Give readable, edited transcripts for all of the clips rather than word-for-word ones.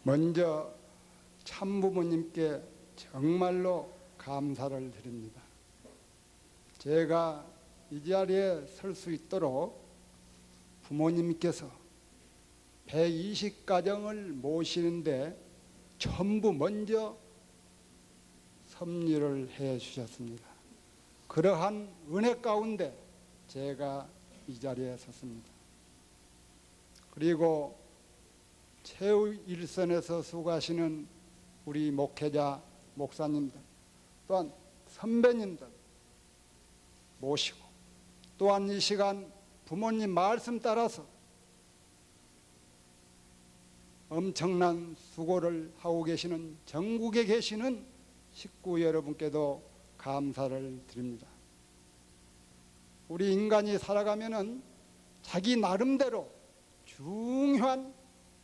먼저 참부모님께 정말로 감사를 드립니다. 제가 이 자리에 설 수 있도록 부모님께서 120가정을 모시는데 전부 먼저 섭리를 해 주셨습니다. 그러한 은혜 가운데 제가 이 자리에 섰습니다. 그리고 최후 일선에서 수고하시는 우리 목회자, 목사님들, 또한 선배님들 모시고, 또한 이 시간 부모님 말씀 따라서 엄청난 수고를 하고 계시는 전국에 계시는 식구 여러분께도 감사를 드립니다. 우리 인간이 살아가면은 자기 나름대로 중요한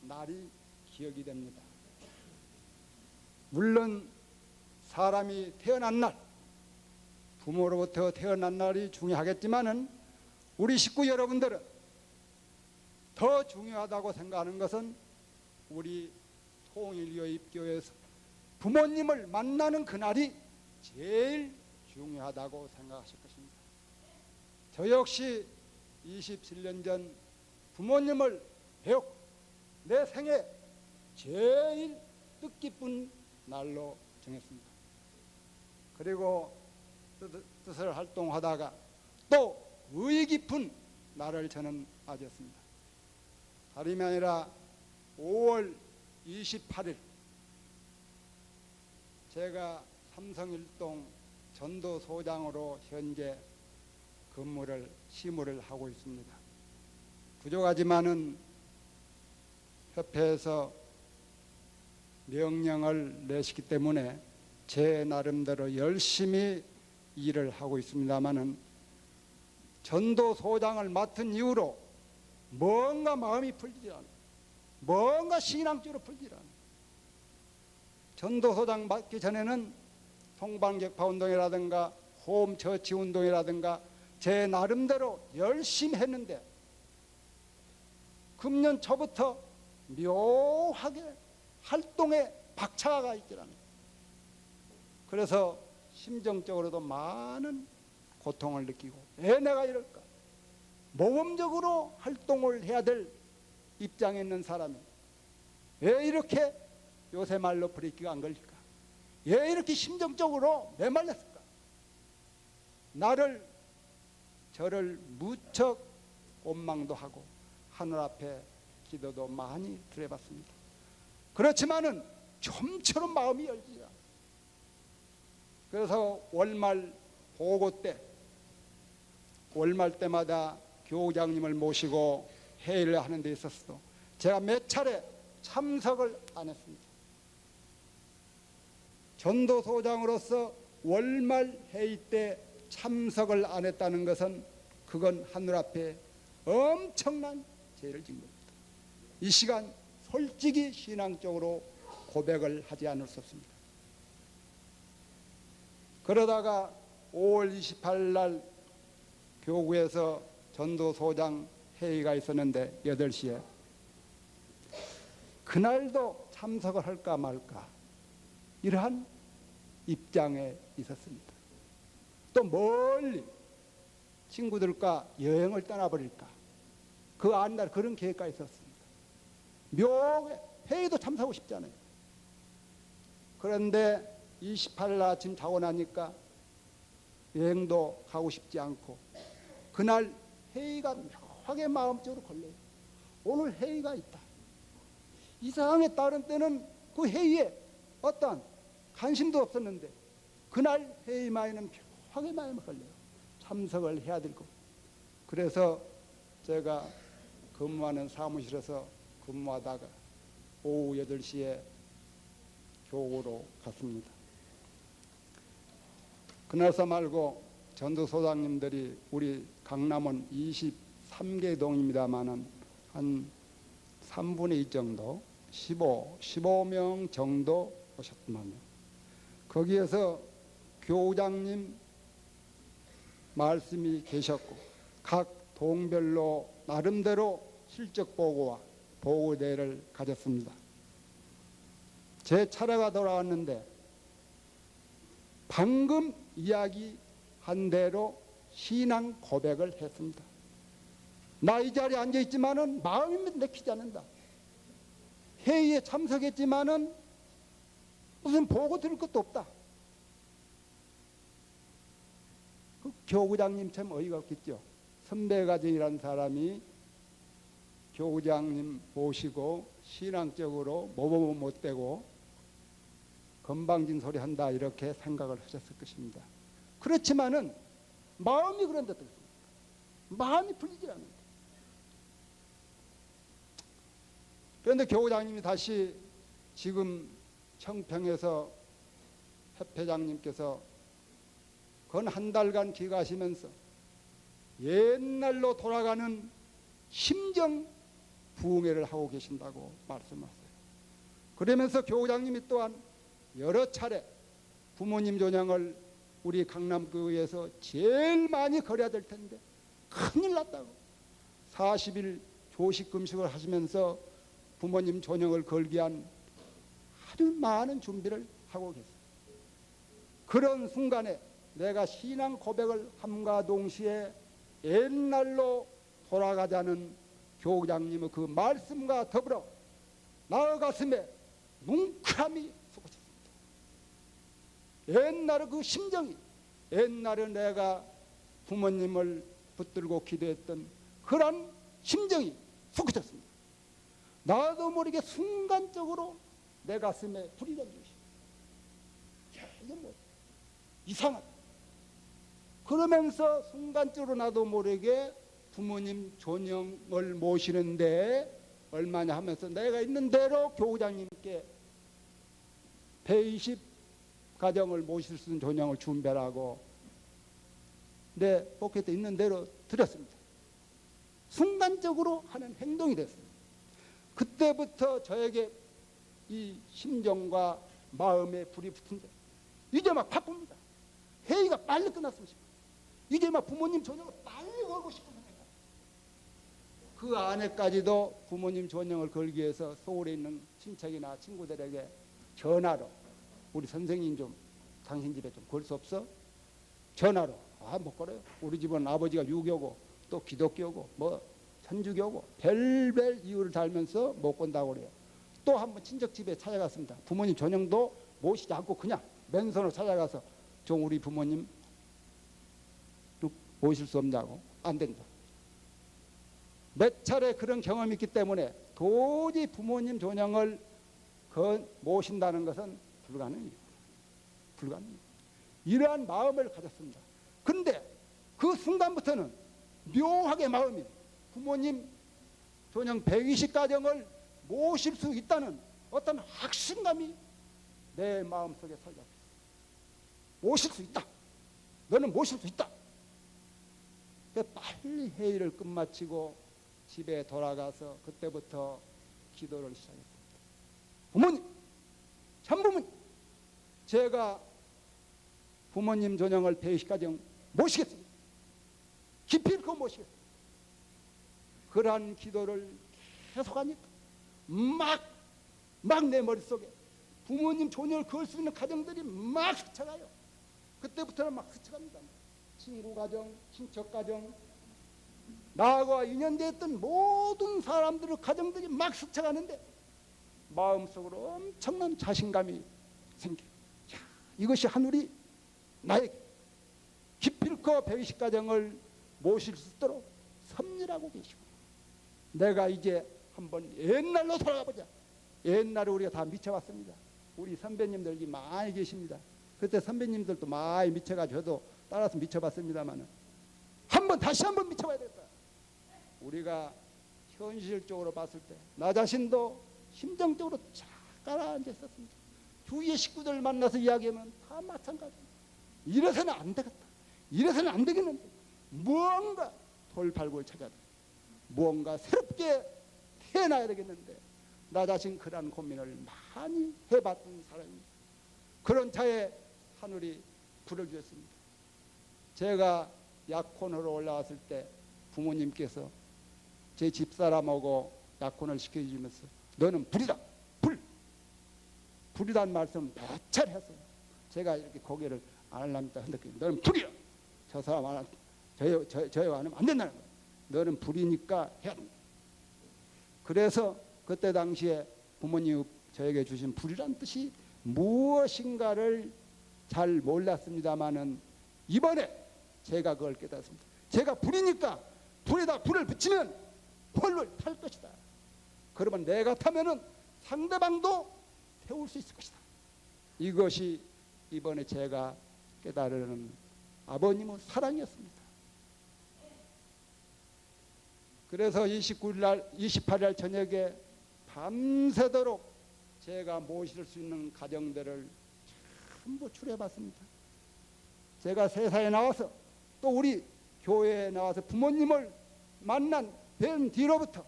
날이 기억이 됩니다. 물론 사람이 태어난 날, 부모로부터 태어난 날이 중요하겠지만은 우리 식구 여러분들은 더 중요하다고 생각하는 것은 우리 통일교회에서 부모님을 만나는 그날이 제일 중요하다고 생각하실 것입니다. 저 역시 27년 전 부모님을 배웠고 내 생애 제일 뜻깊은 날로 정했습니다. 그리고 뜻을 활동하다가 또 의의 깊은 날을 저는 맞이했습니다. 다름이 아니라 5월 28일 제가 삼성일동 전도소장으로 현재 시무를 하고 있습니다. 부족하지만은 협회에서 명령을 내시기 때문에 제 나름대로 열심히 일을 하고 있습니다마는 전도소장을 맡은 이후로 뭔가 마음이 풀리지 않아요. 뭔가 신앙적으로 풀리지 않아요. 전도소장 맡기 전에는 동방격파운동이라든가 홈처치운동이라든가 제 나름대로 열심히 했는데 금년 초부터 묘하게 활동에 박차가 있더라고요. 그래서 심정적으로도 많은 고통을 느끼고 왜 내가 이럴까? 모범적으로 활동을 해야 될 입장에 있는 사람이 왜 이렇게 요새 말로 브레이크가 안 걸릴까? 왜 이렇게 심정적으로 메말랐을까? 저를 무척 원망도 하고 하늘 앞에 기도도 많이 드려봤습니다. 그렇지만은 좀처럼 마음이 열지가 않아요. 그래서 월말 보고 때 월말 때마다 교우장님을 모시고 회의를 하는 데 있어서도 제가 몇 차례 참석을 안 했습니다. 전도소장으로서 월말 회의 때 참석을 안 했다는 것은 그건 하늘 앞에 엄청난 죄를 진 겁니다. 이 시간 솔직히 신앙적으로 고백을 하지 않을 수 없습니다. 그러다가 5월 28일 날 교구에서 전도소장 회의가 있었는데 8시에 그날도 참석을 할까 말까 이러한 입장에 있었습니다. 또 멀리 친구들과 여행을 떠나버릴까 그 안날 그런 계획가 있었습니다. 묘하게 회의도 참석하고 싶지 않아요. 그런데 28일 날 아침 자고 나니까 여행도 가고 싶지 않고 그날 회의가 묘하게 마음적으로 걸려요. 오늘 회의가 있다. 이상하게 다른 때는 그 회의에 어떤 관심도 없었는데 그날 회의만에는 묘하게 마음이 걸려요. 참석을 해야 될 것. 그래서 제가 근무하는 사무실에서 근무하다가 오후 8시에 교구로 갔습니다. 그날서 말고 전도소장님들이 우리 강남은 23개 동입니다만은 한 3분의 2 정도 15명 정도 오셨더만요. 거기에서 교우장님 말씀이 계셨고 각 동별로 나름대로 실적 보고와 보고대회를 가졌습니다. 제 차례가 돌아왔는데 방금 이야기한 대로 신앙 고백을 했습니다. 나 이 자리에 앉아있지만은 마음이 내키지 않는다. 회의에 참석했지만은 무슨 보고 들을 것도 없다. 그 교구장님 참 어이가 없겠죠. 선배가정이라는 사람이 교구장님 모시고 신앙적으로 모범 못되고 건방진 소리 한다 이렇게 생각을 하셨을 것입니다. 그렇지만은 마음이 그런데 어떻습니까? 마음이 풀리지 않는다. 그런데 교구장님이 다시 지금 청평에서 협회장님께서 건 한 달간 기가하시면서 옛날로 돌아가는 심정 부흥회를 하고 계신다고 말씀하세요. 그러면서 교구장님이 또한 여러 차례 부모님 조명을 우리 강남구에서 제일 많이 걸어야 될 텐데 큰일 났다고 40일 조식 금식을 하시면서 부모님 조명을 걸기 위한 아주 많은 준비를 하고 계세요. 그런 순간에 내가 신앙 고백을 함과 동시에 옛날로 돌아가자는 교구장님의 그 말씀과 더불어 나의 가슴에 뭉클함이 솟았습니다. 옛날의 그 심정이 옛날에 내가 부모님을 붙들고 기도했던 그런 심정이 솟구쳤습니다. 나도 모르게 순간적으로 내 가슴에 불이 난 것이 이게 뭐 이상하다. 그러면서 순간적으로 나도 모르게 부모님 존영을 모시는데 얼마냐 하면서 내가 있는 대로 교구장님께 120 가정을 모실 수 있는 존영을 준비하라고 내 포켓에 있는 대로 드렸습니다. 순간적으로 하는 행동이 됐습니다. 그때부터 저에게 이 심정과 마음에 불이 붙은 데 이제 막 바쁩니다. 회의가 빨리 끝났으면 싶어요. 이제 막 부모님 존영을 빨리 걸고 싶은 생각. 그 안에까지도 부모님 존영을 걸기 위해서 서울에 있는 친척이나 친구들에게 전화로 우리 선생님 좀 당신 집에 좀 걸 수 없어? 전화로 못 걸어요. 우리 집은 아버지가 유교고 또 기독교고 뭐 천주교고 별별 이유를 달면서 못 건다고 그래요. 또 한 번 친척 집에 찾아갔습니다. 부모님 존영도 모시지 않고 그냥 맨손으로 찾아가서 좀 우리 부모님 모실 수 없냐고. 안 된다. 몇 차례 그런 경험이 있기 때문에 도저히 부모님 존영을 모신다는 것은 불가능해요. 불가능해요. 이러한 마음을 가졌습니다. 그런데 그 순간부터는 묘하게 마음이 부모님 존영 120가정을 모실 수 있다는 어떤 확신감이 내 마음속에 살고 있어요. 모실 수 있다. 너는 모실 수 있다. 빨리 회의를 끝마치고 집에 돌아가서 그때부터 기도를 시작했습니다. 부모님, 참부모님, 제가 부모님 존영을 120가정 모시겠습니다. 기필코 모시겠습니다. 그러한 기도를 계속하니까 막 내 머릿속에 부모님 존영을 걸 수 있는 가정들이 막 스쳐가요. 그때부터는 막 스쳐갑니다. 친구 가정, 친척 가정, 나와 인연됐던 모든 사람들의 가정들이 막 스쳐가는데 마음속으로 엄청난 자신감이 생겨요. 이것이 하늘이 나에게 기필코 120가정을 모실 수 있도록 섭리하고 계시고 내가 이제 한번 옛날로 돌아가 보자. 옛날에 우리가 다 미쳐봤습니다. 우리 선배님들이 많이 계십니다. 그때 선배님들도 많이 미쳐가지고 저도 따라서 미쳐봤습니다만 다시 한번 미쳐봐야 되겠다. 우리가 현실적으로 봤을 때 나 자신도 심정적으로 잘 가라앉아 있었습니다. 주위의 식구들 만나서 이야기하면 다 마찬가지입니다. 이래서는 안 되겠다. 이래서는 안 되겠는데 무언가 돌팔구를 찾아야 돼. 무언가 새롭게 해놔야 되겠는데 나 자신 그런 고민을 많이 해봤던 사람입니다. 그런 차에 하늘이 불을 주셨습니다. 제가 약혼으로 올라왔을 때 부모님께서 제 집사람하고 약혼을 시켜주면서 너는 불이다. 불이란 말씀 몇차례 했어요. 제가 이렇게 고개를 안 하려니까 흔들거리고 너는 불이야. 저 사람 안 저요 안 하면 안 된다는 거야. 너는 불이니까 해야 된다. 그래서 그때 당시에 부모님 저에게 주신 불이란 뜻이 무엇인가를 잘 몰랐습니다마는 이번에 제가 그걸 깨닫습니다. 제가 불이니까 불에다 불을 붙이면 홀을 탈 것이다. 그러면 내가 타면은 상대방도 태울 수 있을 것이다. 이것이 이번에 제가 깨달은 아버님의 사랑이었습니다. 그래서 28일 저녁에 밤새도록 제가 모실 수 있는 가정들을 전부 추려봤습니다. 제가 세상에 나와서 또 우리 교회에 나와서 부모님을 만난 뵌 뒤로부터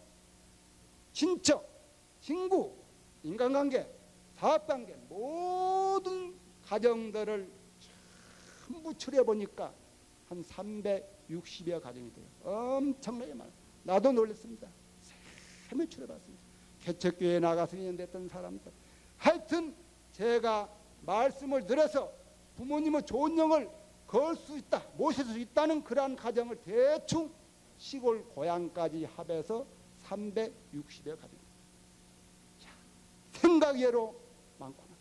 친척, 친구, 인간관계, 사업관계 모든 가정들을 전부 추려보니까 한 360여 가정이 돼요. 엄청나게 많아요. 나도 놀랐습니다. 세매 추려봤습니다. 개척교회에 나가서 인연됐던 사람들. 하여튼 제가 말씀을 들어서 부모님의 좋은 영을 걸 수 있다, 모실 수 있다는 그러한 가정을 대충 시골 고향까지 합해서 360여 가정. 생각외로 많구나.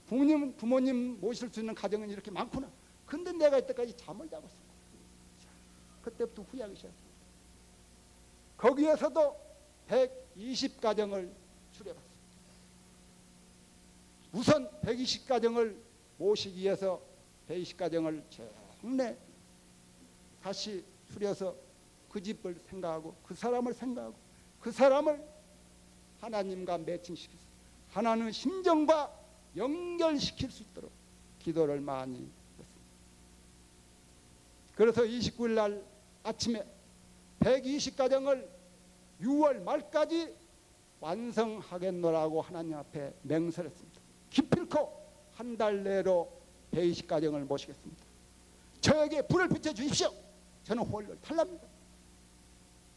부모님 모실 수 있는 가정은 이렇게 많구나. 근데 내가 이때까지 잠을 자고 있었고, 그때부터 후회하기 시작했습니다. 거기에서도 120가정을 추려봤습니다. 우선 120가정을 모시기 위해서 120가정을 정내 다시 추려서 그 집을 생각하고 그 사람을 생각하고 그 사람을 하나님과 매칭시킬 수, 하나님의 심정과 연결시킬 수 있도록 기도를 많이 했습니다. 그래서 29일 날 아침에 120가정을 6월 말까지 완성하겠노라고 하나님 앞에 맹설했습니다. 기필코 한 달 내로 120가정을 모시겠습니다. 저에게 불을 비춰주십시오. 저는 홀을 탈랍니다.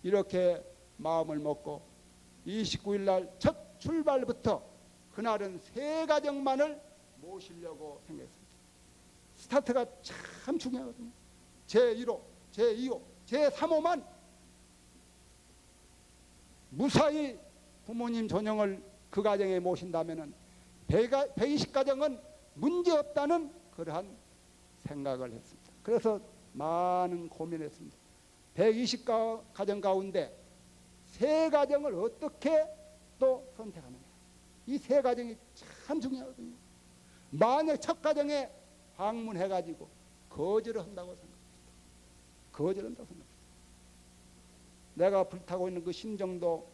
이렇게 마음을 먹고 29일 날 첫 출발부터 그날은 3가정만을 모시려고 생각했습니다. 스타트가 참 중요하거든요. 제1호, 제2호, 제3호만 무사히 부모님 전영을 그 가정에 모신다면 120가정은 문제없다는 그러한 생각을 했습니다. 그래서 많은 고민했습니다. 120가정 가운데 3가정을 어떻게 또 선택하느냐. 이 3가정이 참 중요하거든요. 만약 첫 가정에 방문해가지고 거절을 한다고 생각합니다. 거절한다고 생각합니다. 내가 불타고 있는 그 심정도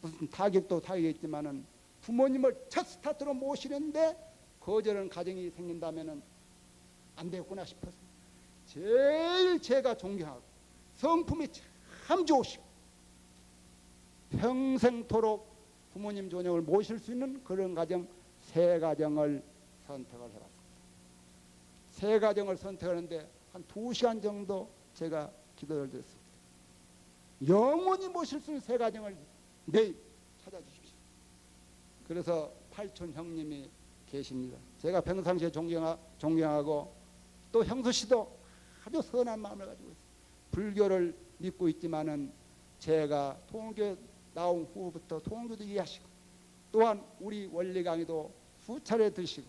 무슨 타격도 타격이겠지만은 부모님을 첫 스타트로 모시는데 거절하는 가정이 생긴다면은 안 되겠구나 싶어서 제일 제가 존경하고 성품이 참 좋으시고 평생토록 부모님 존영을 모실 수 있는 그런 가정 3가정을 선택을 해봤습니다. 3가정을 선택하는데 한 2시간 정도 제가 기도를 드렸습니다. 영원히 모실 수 있는 3가정을 내일 찾아주십시오. 그래서 8촌 형님이 계십니다. 제가 평상시에 존경하고 또 형수 씨도 아주 선한 마음을 가지고 있어요. 불교를 믿고 있지만은 제가 통일교 나온 후부터 통일교도 이해하시고 또한 우리 원리 강의도 수차례 드시고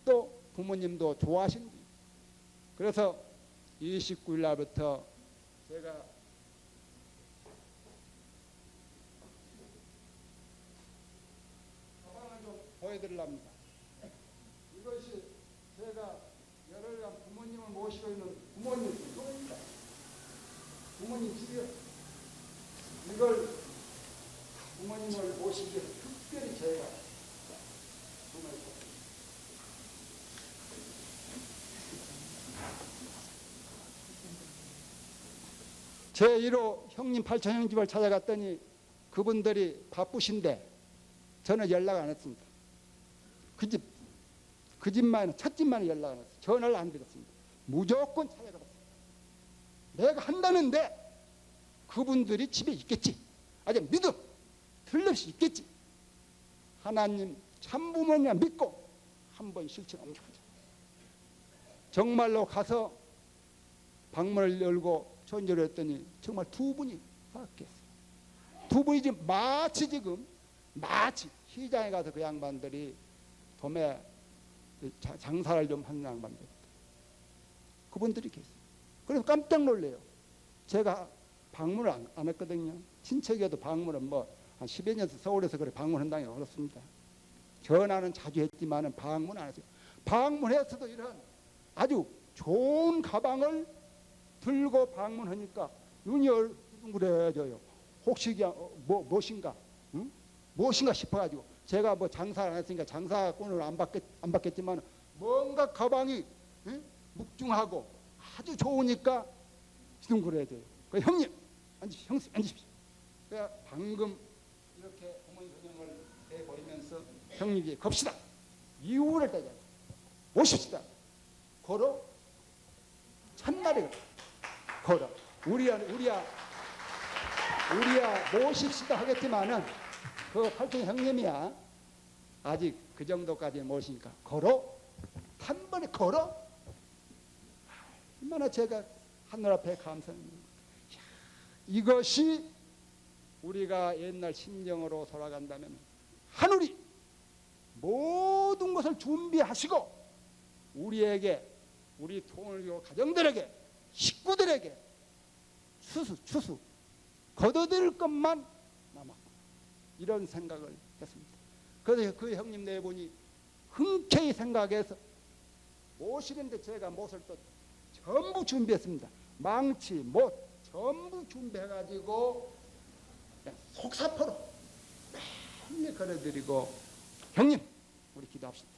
또 부모님도 좋아하시는 분이에요. 그래서 29일 날부터 제가 가방을 좀 보여드리려 합니다. 이것이 제가 열흘간 부모님을 모시고 있는 부모님 집입니다. 부모님 집이요. 이걸 부모님을 모시기 위해서 특별히 제가 정말 제1호 형님 8천 형 집을 찾아갔더니 그분들이 바쁘신데 저는 연락 안 했습니다. 그 집만, 첫 집만 연락 안 했어요. 전화를 안 드렸습니다. 무조건 찾아가봤습니다. 내가 한다는데 그분들이 집에 있겠지. 아직 믿음 틀림없이 있겠지. 하나님 참부모님 믿고 한번 실천 옮겨보자. 정말로 가서 방문을 열고 전제를 했더니 정말 두 분이 바뀌었어요. 두 분이 지금 마치 시장에 가서 그 양반들이 봄에 장사를 좀 하는 양반들, 그분들이 계세요. 그래서 깜짝 놀래요. 제가 방문을 안 했거든요. 친척이어도 방문은 한 10여 년 서울에서 그래 방문한다는 게 어렵습니다. 전화는 자주 했지만 방문 안 했어요. 방문했어도 이런 아주 좋은 가방을 들고 방문하니까 눈이 둥그레져요. 혹시 무엇인가? 응? 무엇인가 싶어가지고 제가 장사를 안 했으니까 장사꾼을 안 받겠지만 뭔가 가방이 묵중하고 아주 좋으니까 둥그레져요. 형님 앉으십시오. 그래서 방금 이렇게 어머니 저녁을 해버리면서 형님 이제 겁시다. 이유를 따져 모십시다. 걸어 첫날에 걸어 우리야 모십시다 하겠지만은 그 팔촌 형님이야 아직 그 정도까지 모시니까 걸어 한 번에 걸어 얼마나 제가 하늘 앞에 감사합니다. 이것이 우리가 옛날 심정으로 돌아간다면 하늘이 모든 것을 준비하시고 우리에게 우리 통일교 가정들에게 식구들에게 추수 거둬들 것만 남았고 이런 생각을 했습니다. 그래서 그 형님 네 분이 흔쾌히 생각해서 모시는데 제가 못을 또 전부 준비했습니다. 망치, 못 전부 준비해가지고 속사포로 빨리 걸어드리고 형님 우리 기도합시다.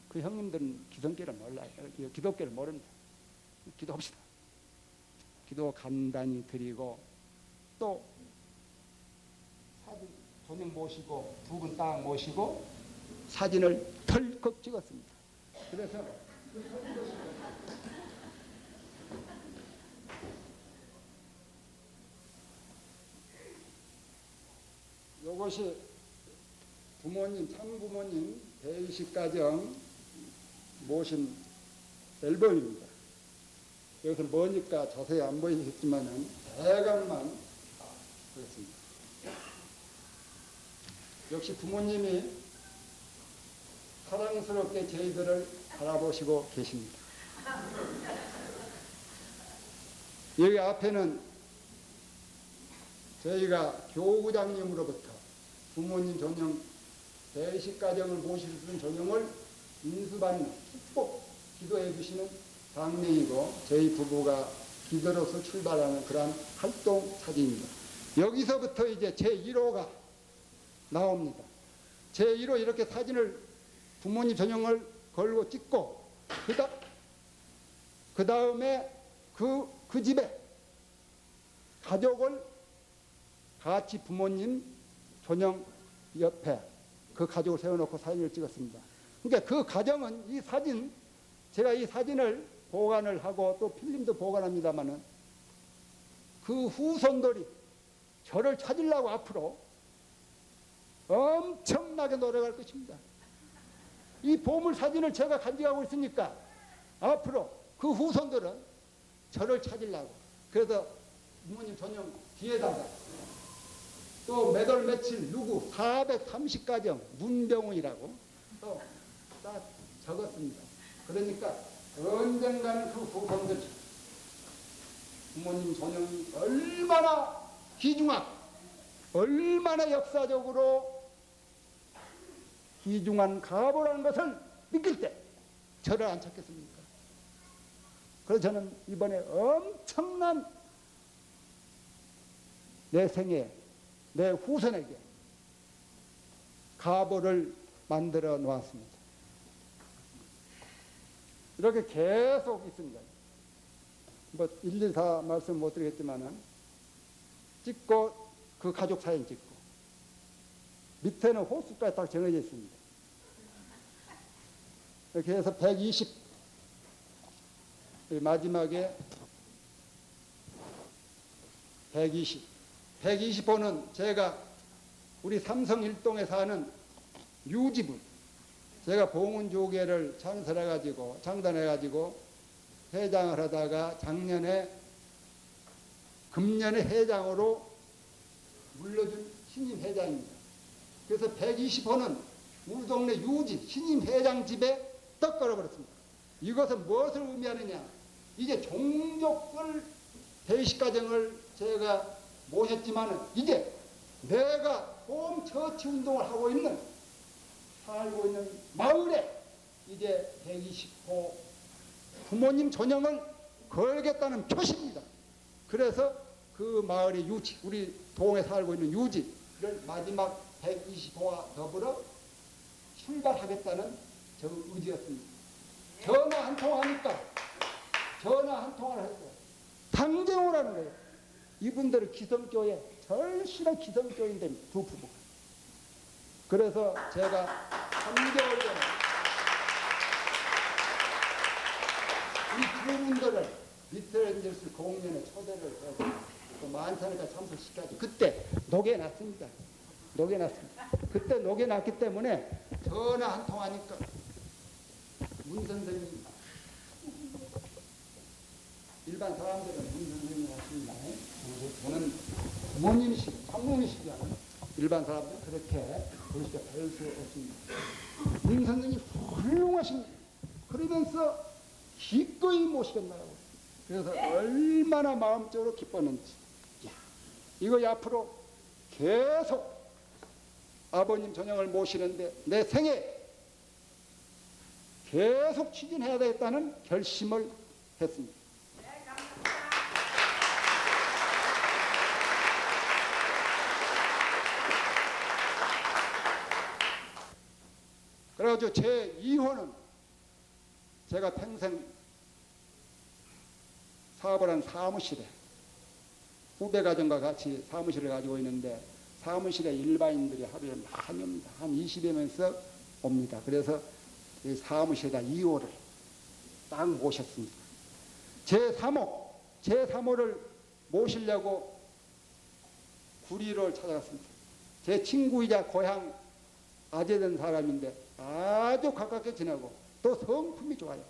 그 형님들은 기성계를 몰라요. 기독교를 모릅니다. 기도합시다. 기도 간단히 드리고 또 사진 조명 모시고 두 분 딱 모시고 사진을 털컥 찍었습니다. 그래서 이것이 부모님, 참부모님 대의식 가정 모신 앨범입니다. 여기서 뭐니까 자세히 안 보이겠지만은 대강만 그렇습니다. 역시 부모님이 사랑스럽게 저희들을 바라보시고 계십니다. 여기 앞에는 저희가 교구장님으로부터 부모님 전용 대식 가정을 모실 수 있는 전용을 인수받는 축복 기도해 주시는 방명이고 저희 부부가 기도로서 출발하는 그러한 활동 사진입니다. 여기서부터 이제 제1호가 나옵니다. 제1호 이렇게 사진을 부모님 전용을 걸고 찍고 그 다음에 그 집에 가족을 같이 부모님 전용 옆에 그 가족을 세워놓고 사진을 찍었습니다. 그러니까 그 가정은 제가 이 사진을 보관을 하고 또 필름도 보관합니다만은 그 후손들이 저를 찾으려고 앞으로 엄청나게 노력할 것입니다. 이 보물 사진을 제가 간직하고 있으니까 앞으로 그 후손들은 저를 찾으려고 그래서 부모님 전용 뒤에다가 또 몇 월 며칠 누구 430가정 문병훈이라고 또 딱 적었습니다. 그러니까 언젠가는 그 후손들 부모님 전용이 얼마나 귀중한 얼마나 역사적으로 귀중한 가보라는 것을 느낄 때 저를 안 찾겠습니까? 그래서 저는 이번에 엄청난 내 생에 내 후손에게 가보를 만들어 놓았습니다. 이렇게 계속 있습니다. 일일이 다 말씀 못 드리겠지만은 찍고 그 가족 사진 찍고 밑에는 호수까지 딱 정해져 있습니다. 이렇게 해서 120 마지막에 120호는 제가 우리 삼성 일동에 사는 유지분. 제가 봉은조계를 장단해가지고 회장을 하다가 금년에 회장으로 물러준 신임 회장입니다. 그래서 120호는 우리 동네 유지 신임 회장 집에 떡 걸어버렸습니다. 이것은 무엇을 의미하느냐? 이제 종족을 대식가정을 제가 모셨지만은 이제 내가 홈처치 운동을 살고 있는 마을에 이제 120호 부모님 전형을 걸겠다는 표시입니다. 그래서 그 마을의 유지, 우리 동에 살고 있는 유지를 마지막 120호와 더불어 출발하겠다는 저 의지였습니다. 전화 한 통하니까 전화 한 통화를 했어요. 당쟁을 하는 거예요. 이분들은 기성교회, 절실한 기성교회인데 두 부부. 그래서 제가 3개월 전에 이 두 분들을 리트렌저스 공연에 초대를 해서 또 만찬에다 참석시켜가지고 그때 녹여놨습니다. 그때 녹여놨기 때문에 전화 한 통하니까 문 선생님, 일반 사람들은 문 선생님 하십니다. 저는 부모님이시고 장모님이시잖아요. 일반 사람들은 그렇게 볼수 없습니다. 문 선생님 훌륭하십니다. 그러면서 기꺼이 모시겠나요? 그래서 얼마나 마음적으로 기뻤는지. 이거 앞으로 계속 아버님 전형을 모시는데 내 생에 계속 추진해야 되겠다는 결심을 했습니다. 그래가지고 제 2호는 제가 평생 사업을 한 사무실에 후배 가정과 같이 사무실을 가지고 있는데 사무실에 일반인들이 하루에 많이 옵니다. 한 20여 명씩 옵니다. 그래서 이 사무실에다 2호를 딱 모셨습니다. 제3호를 모시려고 구리를 찾아갔습니다. 제 친구이자 고향 아재된 사람인데 아주 가깝게 지내고 또 성품이 좋아요.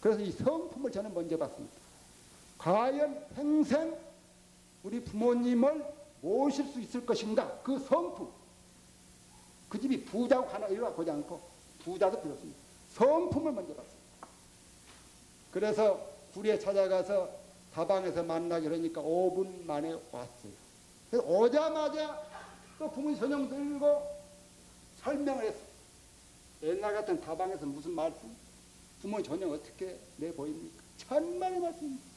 그래서 이 성품을 저는 먼저 봤습니다. 과연 평생 우리 부모님을 모실 수 있을 것인가? 그 성품. 그 집이 부자고 하나 일로 보지 않고 부자도 필요없습니다. 성품을 먼저 봤습니다. 그래서 구리에 찾아가서 다방에서 만나기로 하니까 5분 만에 왔어요. 그래서 오자마자 또 부모님 전형 들고 설명을 했어요. 옛날 같은 다방에서 무슨 말씀? 부모님 전형 어떻게 내보입니까? 천만의 말씀입니다.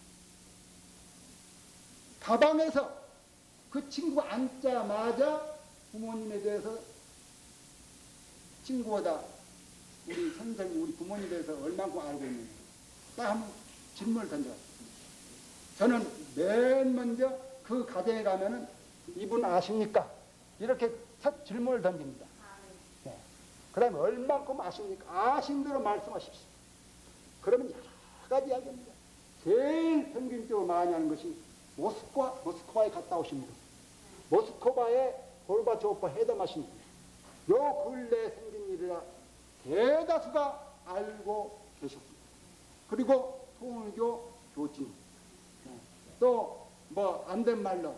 다방에서 그 친구가 앉자마자 부모님에 대해서 친구보다 우리 선생님, 우리 부모님에 대해서 얼만큼 알고 있는지 딱 한번 질문을 던져봤습니다. 저는 맨 먼저 그 가정에 가면은 이분 아십니까? 이렇게 첫 질문을 던집니다. 네. 그 다음에 얼만큼 아십니까? 아신 대로 말씀하십시오. 그러면 여러 가지 이야기합니다. 제일 평균적으로 많이 하는 것이 모스크바에 갔다 오신 분, 모스크바에 고르바초프 회담하신 분, 요 근래에 생긴 일이라 대다수가 알고 계셨습니다. 그리고 통일교 교진, 또 뭐 안 된 말로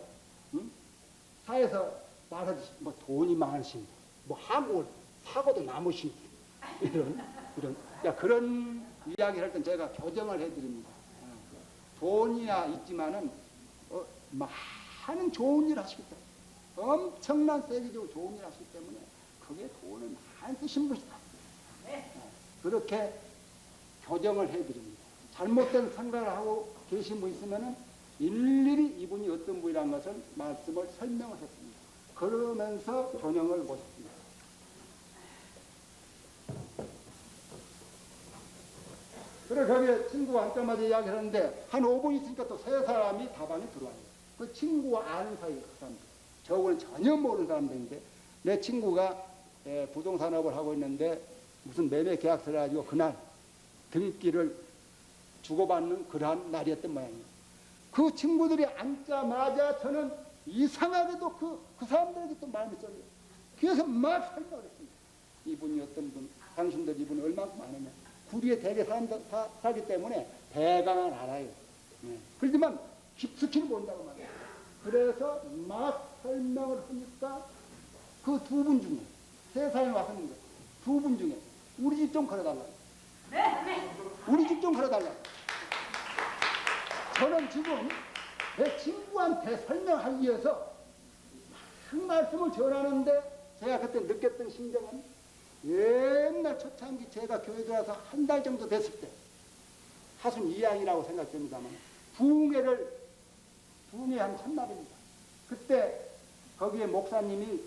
사에서 말하듯이 뭐 돈이 많으신, 뭐 한국을 사고도 남으신 이런 그런 이야기를 할 땐 제가 교정을 해드립니다. 돈이야 있지만은 많은 좋은 일 하시겠다. 엄청난 세계적으로 좋은 일 하시기 때문에 그게 돈을 많이 쓰신 것이다. 그렇게 교정을 해드립니다. 잘못된 생각을 하고 계신 분 있으면은 일일이 이분이 어떤 분이라는 것을 말씀을 설명을 했습니다. 그러면서 교정을 모셨습니다. 그래 거기에 친구가 앉자마자 이야기를 하는데 한 5분 있으니까 또 세 사람이 다방에 들어와요. 그 친구와 아는 사이 그 사람들. 저거는 전혀 모르는 사람들인데 내 친구가 부동산업을 하고 있는데 무슨 매매 계약서를 가지고 그날 등기를 주고받는 그러한 날이었던 모양이에요. 그 친구들이 앉자마자 저는 이상하게도 그 사람들에게 또 마음이 쏠려요. 그래서 막 설명을 했습니다. 이분이 어떤 분, 당신들 이분이 얼마큼 아느냐. 구리에 대개 살기 때문에 대강은 알아요. 네. 그렇지만 깊숙이는 모른다고 말이에요. 그래서 막 설명을 하니까 그 두 분 중에 세상에 왔었는데 두 분 중에 우리 집 좀 걸어달라. 우리 집 좀 걸어달라. 저는 지금 내 친구한테 설명하기 위해서 한 말씀을 전하는데 제가 그때 느꼈던 심정은 옛날 초창기 제가 교회 들어와서 한 달 정도 됐을 때 하순 2학이라고 생각됩니다만 부흥회 한 첫날입니다. 그때 거기에 목사님이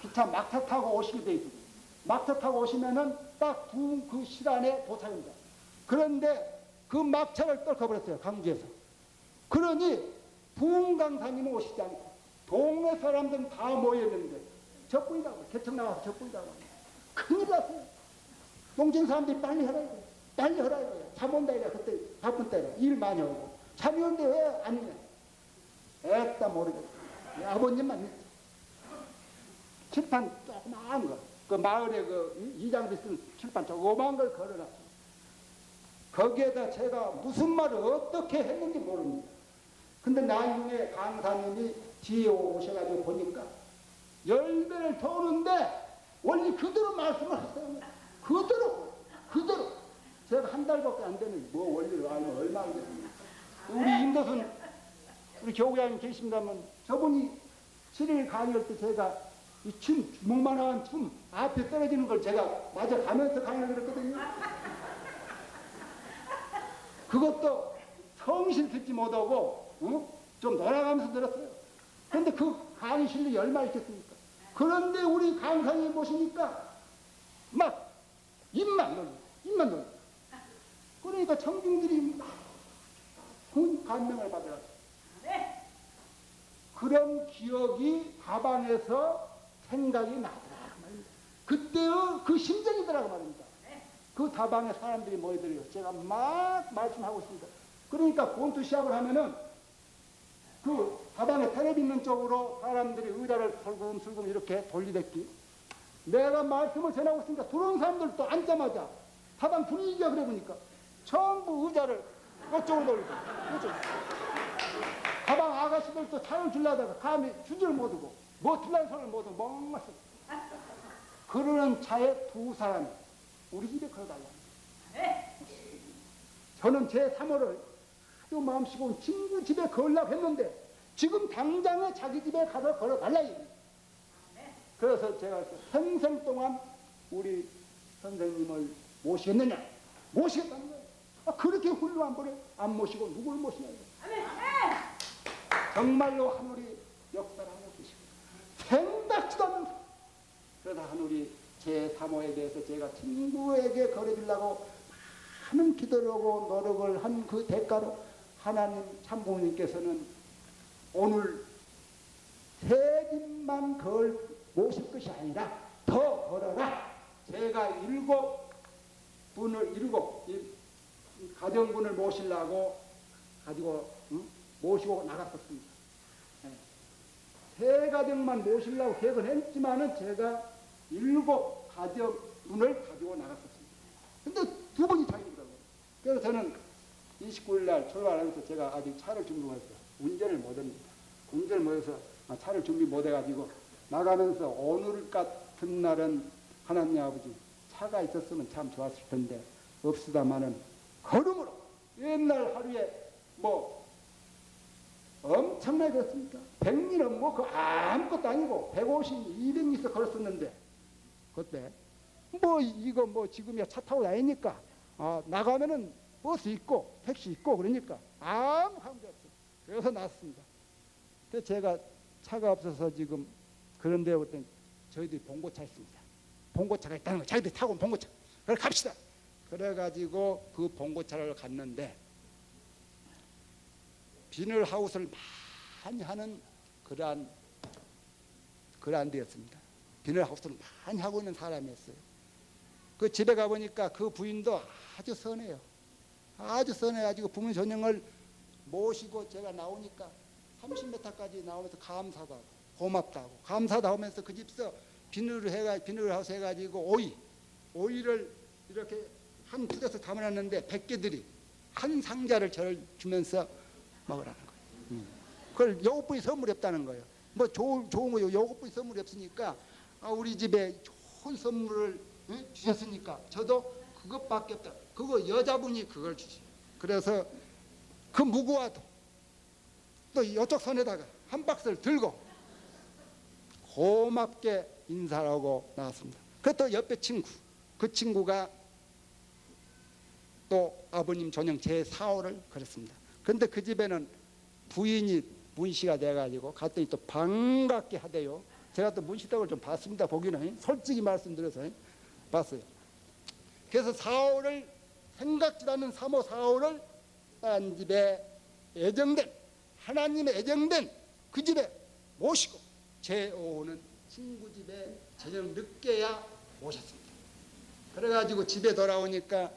기차 막차 타고 오시게 돼 있거든요. 막차 타고 오시면은 딱 부흥 그 시간에 도착입니다. 그런데 그 막차를 떨궈버렸어요. 강주에서. 그러니 부흥 강사님은 오시지 않고 동네 사람들은 다 모였는데 적군이라고 개척 나와서 적군이라고 큰일 났어요. 농진 사람들이 빨리 하라 이거예요. 빨리 하라 이거예요. 잠 온다 이래. 그때 바쁜 때라 일 많이 하고 잠이 오는데 왜 안 오냐. 애따 모르겠어. 아버님만 있어. 칠판 조그마한 거. 그 마을에 그 이장비 쓴 칠판 조그마한 걸 걸어놨어요. 거기에다 제가 무슨 말을 어떻게 했는지 모릅니다. 근데 나중에 강사님이 뒤에 오셔가지고 보니까 열배를 도는데 원래 그대로 말씀을 하세요. 그대로. 제가 한 달밖에 안 되는 뭐 원리를 알면 얼마나 되겠습니까. 우리 임도순 우리 교구장님 계신다면 저분이 7일 강의할 때 제가 이 주먹만한 춤 앞에 떨어지는 걸 제가 맞아 가면서 강의를 했거든요. 그것도 성실 듣지 못하고 좀 놀아가면서 들었어요. 그런데 그 강의 실력이 얼마나 있겠습니까? 그런데 우리 강사님 보시니까 막 입만 놀려. 그러니까 청중들이 막 감명을 받으라고. 그런 기억이 다방에서 생각이 나더라 말입니다. 그때의 그 심정이더라고 말입니다. 그 다방에 사람들이 모여들어요. 제가 막 말씀하고 있습니다. 그러니까 본투 시합을 하면은 그 다방에 텔레비 있는 쪽으로 사람들이 의자를 슬금슬금 이렇게 돌리댔기. 내가 말씀을 전하고 있으니까 들어온 사람들도 앉자마자 다방 분위기가 그래 보니까 전부 의자를 이쪽으로 돌리고 다방 아가씨들도 차를 주려다가 감히 주지를 못하고 뭐 틀난 손을 못하고 멍만 써. 그러는 차에 두 사람이 우리 집에 걸어달라. 저는 제 3호를 아주 마음씨고 친구 집에 걸으려고 했는데 지금 당장에 자기 집에 가서 걸어달라. 그래서 제가 평생 동안 우리 선생님을 모시겠느냐? 모시겠다는 거예요. 그렇게 훌륭한 분을 안 모시고 누굴 모시냐? 정말로 하늘이 역사를 하고 계시고 생각지도 않는 그러다 하늘이 제 3호에 대해서 제가 친구에게 거래주려고 많은 기도를 하고 노력을 한 그 대가로 하나님 참부모님께서는 오늘 세 집만 모실 것이 아니라 더 걸어라. 제가 일곱 가정분을 모시려고 가지고 모시고 나갔었습니다. 세 가정만 모시려고 계획을 했지만은 제가 7 가정분을 가지고 나갔었습니다. 근데 두 분이 자기더라고요. 그래서 저는 29일 날 출발하면서 제가 아직 차를 준비 못했어요. 운전을 못합니다. 운전을 못해서 차를 준비 못해가지고 나가면서 오늘 같은 날은 하나님 아버지 차가 있었으면 참 좋았을 텐데 없으다마는 걸음으로 옛날 하루에 뭐 엄청나게 걸었습니까? 100리는 뭐 그 아무것도 아니고 150, 200리터 걸었었는데 그때 뭐 이거 뭐 지금이야 차 타고 다니니까 나가면은 버스 있고 택시 있고 그러니까 아무 관계 없어요. 그래서 나왔습니다. 근데 제가 차가 없어서 지금 그런데 어떤 저희들이 봉고차 있습니다. 봉고차가 있다는 거 자기들이 타고 온 봉고차. 그래 갑시다. 그래가지고 그 봉고차를 갔는데 비닐하우스를 많이 하는 그러한 데였습니다. 비닐하우스를 많이 하고 있는 사람이었어요. 그 집에 가보니까 그 부인도 아주 선해요. 아주 선해가지고 부모 전형을 모시고 제가 나오니까 30m까지 나오면서 감사하고 고맙다고 감사하다 하면서 그 집서 비닐하우스 해가지고 오이 오이를 이렇게 한 푸대서 담아놨는데 100개들이 한 상자를 저를 주면서 먹으라는 거예요. 그걸 요것뿐이 선물이 없다는 거예요. 뭐 좋은 거요. 요것뿐이 선물이 없으니까 우리 집에 좋은 선물을 주셨으니까 저도 그것밖에 없다. 그거 여자분이 그걸 주시. 그래서 그 무구와도 또 이쪽 손에다가 한 박스를 들고 고맙게 인사를 하고 나왔습니다. 그또 옆에 친구, 그 친구가 또 아버님 전형 제4호를 그랬습니다. 그런데 그 집에는 부인이 문씨가 돼가지고 갔더니 또 반갑게 하대요. 제가 또 문씨덕을 좀 봤습니다. 보기는 솔직히 말씀드려서 봤어요. 그래서 4호를 생각지도 않는 3호 4호를 딴 집에 애정된 하나님의 애정된 그 집에 모시고 제5호는 친구 집에 저녁 늦게야 모셨습니다. 그래가지고 집에 돌아오니까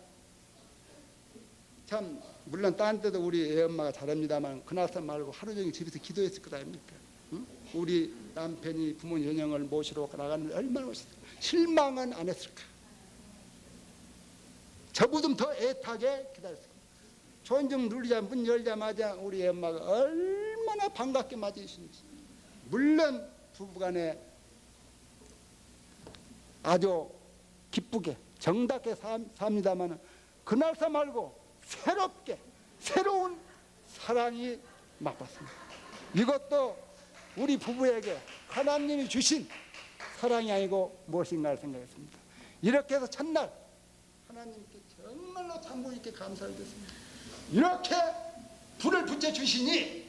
참 물론 딴 데도 우리 애엄마가 잘합니다만 그날서 말고 하루 종일 집에서 기도했을 것 아닙니까? 응? 우리 남편이 부모 전형을 모시러 나가는데 얼마나 멋있을까? 실망은 안 했을까? 저보다 더 애타게 기다렸을까? 초인종 누르자 문 열자마자 우리 애엄마가 얼마나 반갑게 맞이해주시는지. 물론 부부간에 아주 기쁘게 정답게 삽니다만 그날서 말고 새롭게 새로운 사랑이 맛봤습니다. 이것도 우리 부부에게 하나님이 주신 사랑이 아니고 무엇인가를 생각했습니다. 이렇게 해서 첫날 하나님께 정말로 참고 있게 감사를 드렸습니다. 이렇게 불을 붙여주시니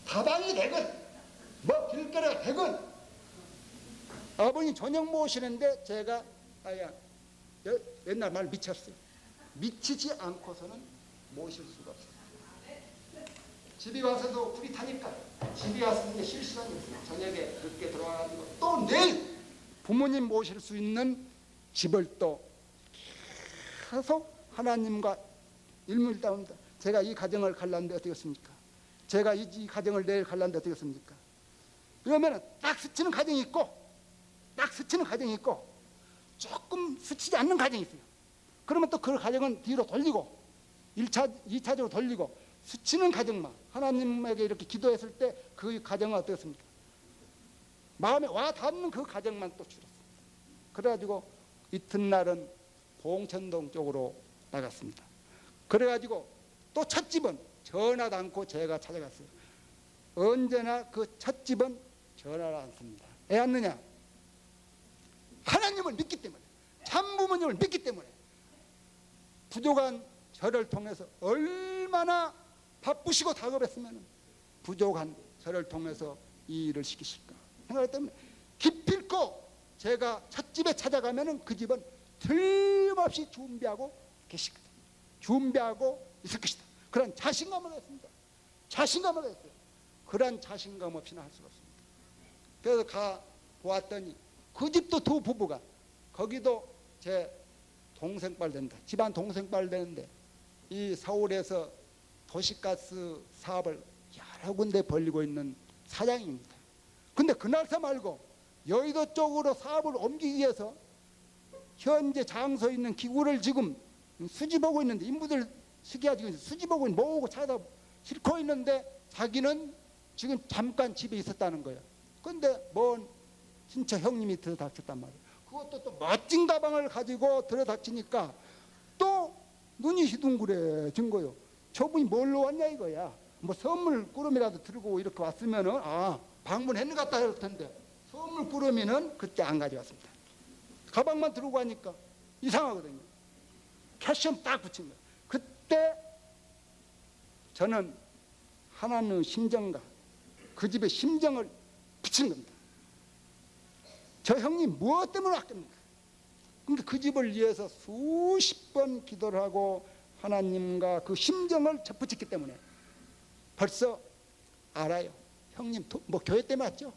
다방이 되건 뭐 길거리가 되건 아버님 저녁 모시는데 제가 옛날 말 미쳤어요. 미치지 않고서는 모실 수가 없어요. 집에 와서도 불이 타니까 집에 와서 쉴 시간이 없어요. 저녁에 늦게 들어와가지고 또 내일 부모님 모실 수 있는 집을 또 계속 하나님과 일물다운다. 제가 이 가정을 갈라는데 어떻겠습니까? 제가 이 가정을 내일 갈라는데 어떻겠습니까? 그러면 딱 스치는 가정이 있고 딱 스치는 가정이 있고 조금 스치지 않는 가정이 있어요. 그러면 또 그 가정은 뒤로 돌리고 2차적으로 돌리고 스치는 가정만 하나님에게 이렇게 기도했을 때 그 가정은 어떻습니까? 마음에 와 닿는 그 가정만 또 줄였습니다. 그래가지고 이튿날은 봉천동 쪽으로 나갔습니다. 그래가지고 또 첫 집은 전화도 않고 제가 찾아갔어요. 언제나 그 첫 집은 전화를 않습니다. 왜 않느냐? 하나님을 믿기 때문에, 참부모님을 믿기 때문에 부족한 저를 통해서 얼마나 바쁘시고 다급했으면 부족한 저를 통해서 이 일을 시키실까 생각하기 때문에 기필코 제가 첫 집에 찾아가면 그 집은 틀림없이 준비하고 계실 것이다. 준비하고 있을 것이다. 그런 자신감을 했습니다. 자신감을 했어요. 그런 자신감 없이는 할 수가 없습니다. 그래서 가 보았더니 그 집도 두 부부가 거기도 제 동생빨 된다. 집안 동생빨 되는데 이 서울에서 도시가스 사업을 여러 군데 벌리고 있는 사장입니다. 근데 그날서 말고 여의도 쪽으로 사업을 옮기기 위해서 현재 장소에 있는 기구를 지금 수집하고 있는데 인부들 시기가 지금 수집하고 모으고 찾아 싣고 있는데 자기는 지금 잠깐 집에 있었다는 거예요. 근데 뭔 친척 형님이 들어닥쳤단 말이에요. 그것도 또 멋진 가방을 가지고 들어닥치니까 또 눈이 휘둥그레진 거예요. 저분이 뭘로 왔냐 이거야. 뭐 선물 꾸러미라도 들고 이렇게 왔으면은 방문했는 것 같다 할 텐데 선물 꾸러미는 그때 안 가져왔습니다. 가방만 들고 가니까 이상하거든요. 캐션 딱 붙인 거예요. 그때 저는 하나님의 심정과 그 집의 심정을 붙인 겁니다. 저 형님 무엇 때문에 왔겠습니까? 근데 그 집을 위해서 수십 번 기도를 하고 하나님과 그 심정을 접붙였기 때문에 벌써 알아요. 형님 뭐 교회 때문에 왔죠?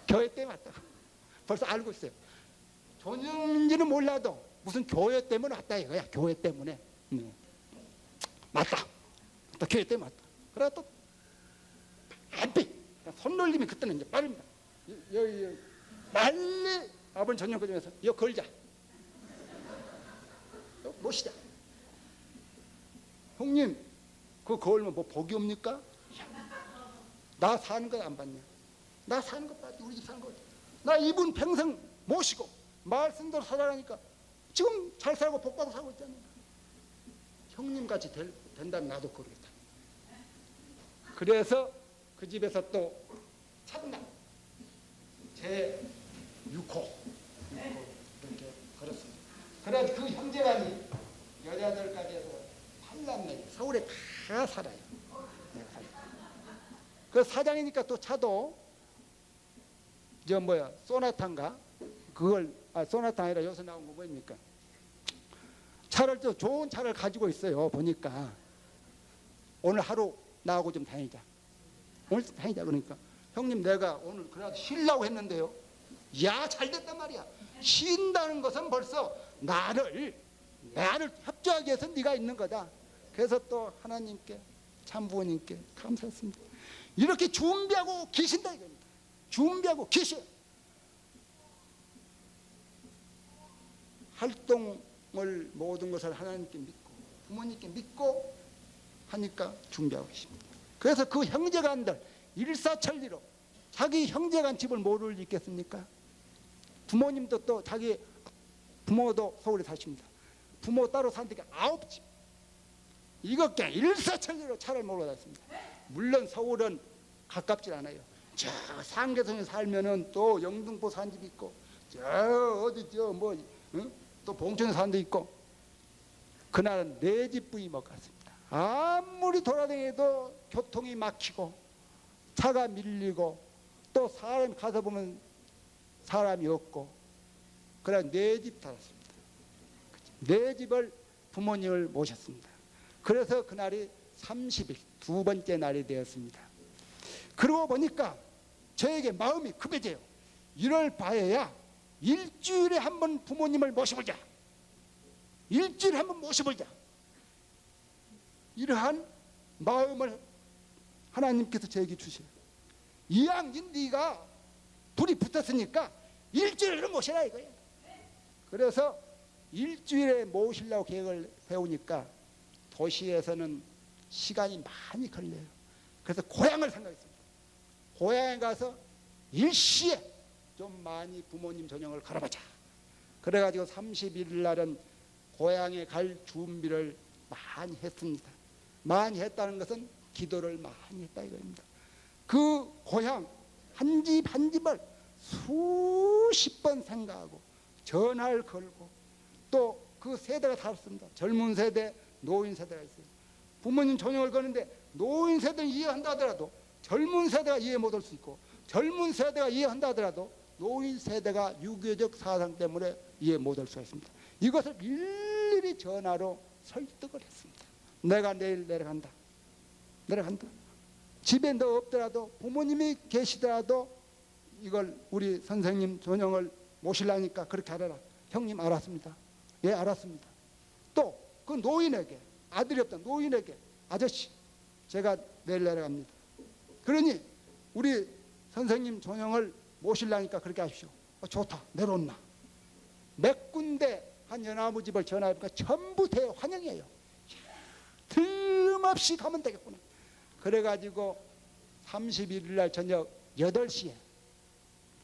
교회 때문에 왔다고 벌써 알고 있어요. 전형인지는 몰라도 무슨 교회 때문에 왔다 이거야. 교회 때문에. 맞다. 또 교회 때문에 왔다. 그래 또 빨리 손놀림이 그때는 이제 빠릅니다. 여기 빨리 아버님 저녁 그중에서 이거 걸자. 모시자. 형님 그거 걸면 뭐 복이 옵니까? 나 사는 거 안 받냐? 나 사는 거 받지. 우리 집 사는 거. 나 이분 평생 모시고 말씀대로 살아가니까 지금 잘 살고 복 받고 살고 있잖아요. 형님같이 된다면 나도 그러겠다. 그래서 그 집에서 또 첫날 제 6호 이렇게 걸었습니다. 그래서 그 형제간이 여자들까지 해서 8남매 서울에 다 살아요. 그 사장이니까 또 차도 저 뭐야 소나타인가 그걸 소나타 아니라 요새 나온 거 뭡니까? 차를 또 좋은 차를 가지고 있어요. 보니까 오늘 하루 나하고 좀 다니자. 오늘 좀 다니자 그러니까 형님 내가 오늘 그래도 쉬려고 했는데요. 야 잘됐단 말이야. 쉰다는 것은 벌써 나를 협조하기 위해서 네가 있는 거다. 그래서 또 하나님께 참부모님께 감사했습니다. 이렇게 준비하고 계신다 이겁니다. 준비하고 계셔. 활동을 모든 것을 하나님께 믿고 부모님께 믿고 하니까 준비하고 계십니다. 그래서 그 형제간들 일사천리로 자기 형제간 집을 뭐를 있겠습니까? 부모님도 또 자기 부모도 서울에 사십니다. 부모 따로 사는 데가 9집. 이것께 일사천리로 차를 몰고 다녔습니다. 물론 서울은 가깝질 않아요. 저 상계성에 살면은 또 영등포 산 집 있고 저 어디 또 봉천에 산 데 있고 그날은 4집 부위 못 갔습니다. 아무리 돌아다녀도 교통이 막히고 차가 밀리고 또 사람이 가서 보면 사람이 없고 그래 4집 살았습니다. 4집을 부모님을 모셨습니다. 그래서 그날이 30일 두 번째 날이 되었습니다. 그러고 보니까 저에게 마음이 급해져요. 이럴 바에야 일주일에 한 번 부모님을 모셔보자. 일주일에 한 번 모셔보자. 이러한 마음을 하나님께서 저에게 주셔요. 이왕 네가 불이 붙었으니까 일주일에 모셔라 이거예요. 그래서 일주일에 모시려고 계획을 세우니까 도시에서는 시간이 많이 걸려요. 그래서 고향을 생각했습니다. 고향에 가서 일시에 좀 많이 부모님 전용을 걸어보자. 그래가지고 31일 날은 고향에 갈 준비를 많이 했습니다. 많이 했다는 것은 기도를 많이 했다 이겁니다. 그 고향 한 집 한 집을 수십 번 생각하고 전화를 걸고 또 그 세대가 다릅니다. 젊은 세대, 노인 세대가 있어요. 부모님 전용을 거는데 노인 세대는 이해한다 하더라도 젊은 세대가 이해 못할 수 있고 젊은 세대가 이해한다 하더라도 노인 세대가 유교적 사상 때문에 이해 못할 수가 있습니다. 이것을 일일이 전화로 설득을 했습니다. 내가 내일 내려간다. 집에 너 없더라도 부모님이 계시더라도 이걸 우리 선생님 전용을 모시려니까 그렇게 하라. 형님 알았습니다. 예 알았습니다. 또 그 노인에게 아들이 없다 노인에게 아저씨 제가 내일 내려갑니다. 그러니 우리 선생님 전용을 모시려니까 그렇게 하십시오. 좋다 내려온나. 몇 군데 한 연화무 집을 전화해보니까 전부 대환영이에요. 틀림없이 가면 되겠구나. 그래가지고 31일 날 저녁 8시에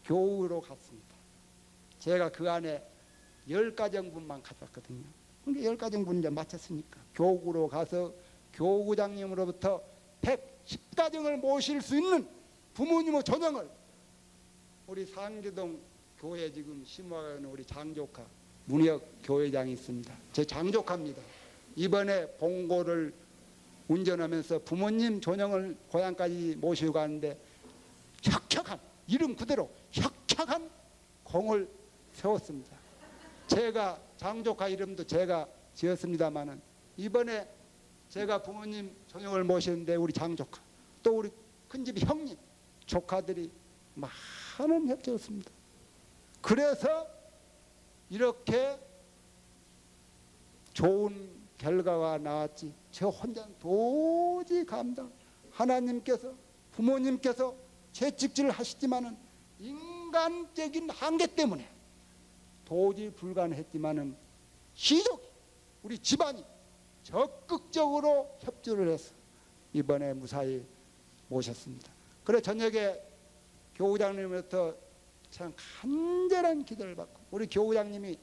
교우로 갔습니다. 제가 그 안에 10가정분만 가져왔거든요. 그러니까 10가정분 이제 마쳤으니까 교구로 가서 교구장님으로부터 110가정을 모실 수 있는 부모님의 전형을 우리 상계동 교회 지금 심화하는 우리 장조카 문혁 교회장이 있습니다. 제 장조카입니다. 이번에 봉고를 운전하면서 부모님 전형을 고향까지 모시고 가는데 혁혁한 이름 그대로 혁혁한 공을 세웠습니다. 제가 장조카 이름도 제가 지었습니다마는 이번에 제가 부모님 전형을 모시는데 우리 장조카 또 우리 큰집 형님 조카들이 많은 협조였습니다. 그래서 이렇게 좋은 결과가 나왔지 저 혼자 도저히 감당 하나님께서 부모님께서 채찍질을 하시지만은 인간적인 한계 때문에 도저히 불가능했지만은 시족 우리 집안이 적극적으로 협조를 해서 이번에 무사히 모셨습니다. 그래 저녁에 교우장님으로부터 참 간절한 기도를 받고 우리 교우장님이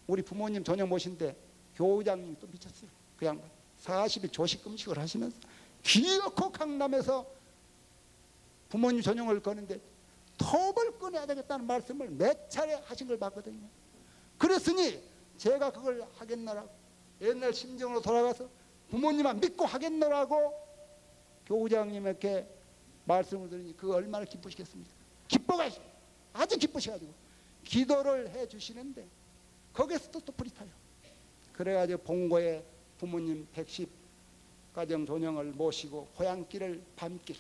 우리 부모님 저녁 모신데 교우장님이 또 미쳤어요. 그 양반 40일 조식 금식을 하시면서 기어코 강남에서 부모님 전용을 거는데 톱을 꺼내야 되겠다는 말씀을 몇 차례 하신 걸 봤거든요. 그랬으니 제가 그걸 하겠노라고 옛날 심정으로 돌아가서 부모님만 믿고 하겠노라고 교우장님에게 말씀을 드리니 그거 얼마나 기쁘시겠습니까? 기뻐가지고 아주 기쁘셔가지고 기도를 해 주시는데 거기에서 또 불이 타요. 그래가지고 본고에 부모님 110가정 존영을 모시고 고향길을 밤길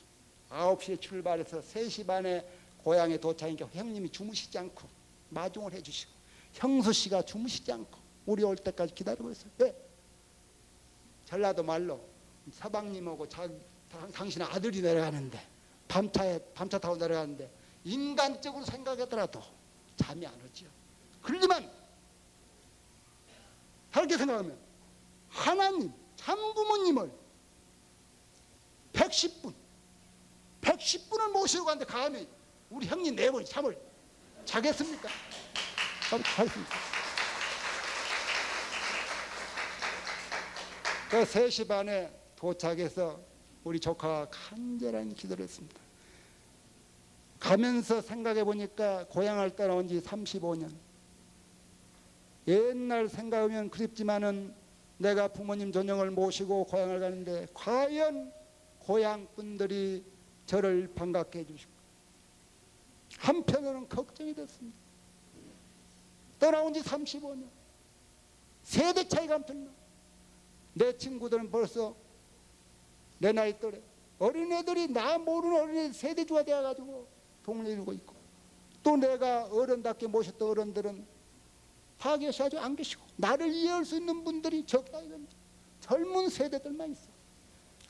9시에 출발해서 3시 반에 고향에 도착하니까 형님이 주무시지 않고 마중을 해주시고 형수씨가 주무시지 않고 우리 올 때까지 기다리고 있어요. 왜? 전라도 말로 사방님하고 당신 아들이 내려가는데 밤차 타고 내려가는데 인간적으로 생각하더라도 잠이 안 오지요. 그러지만 다르게 생각하면 하나님 참부모님을 110분을 모시고 갔는데 감히 우리 형님 4분이 잠을 자겠습니까? 자겠습니까? 그 3시 반에 도착해서 우리 조카가 간절한 기도를 했습니다. 가면서 생각해 보니까 고향을 떠나온 지 35년. 옛날 생각하면 그립지만은 내가 부모님 전영을 모시고 고향을 가는데 과연 고향 분들이 저를 반갑게 해주시고 한편으로는 걱정이 됐습니다. 떠나온 지 35년. 세대 차이가 엄청나. 내 친구들은 벌써 내 나이 또래 어린애들이 나 모르는 어린애 세대주가 되어가지고 동네 이루고 있고 또 내가 어른답게 모셨던 어른들은 다 계셔가지고 안 계시고 나를 이해할 수 있는 분들이 적다 이겁니다. 젊은 세대들만 있어.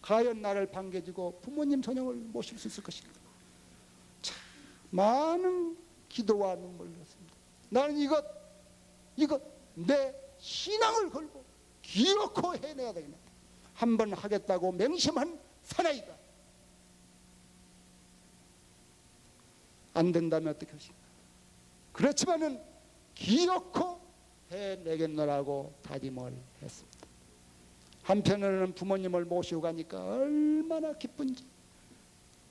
과연 나를 반겨주고 부모님 전형을 모실 수 있을 것인가. 참 많은 기도와 눈물을 흘렸습니다. 나는 이것 내 신앙을 걸고 기어코 해내야 되겠다. 한번 하겠다고 맹심한 사나이가 안 된다면 어떻게 하십니까? 그렇지만은 기어코 해내겠노라고 다짐을 했습니다. 한편으로는 부모님을 모시고 가니까 얼마나 기쁜지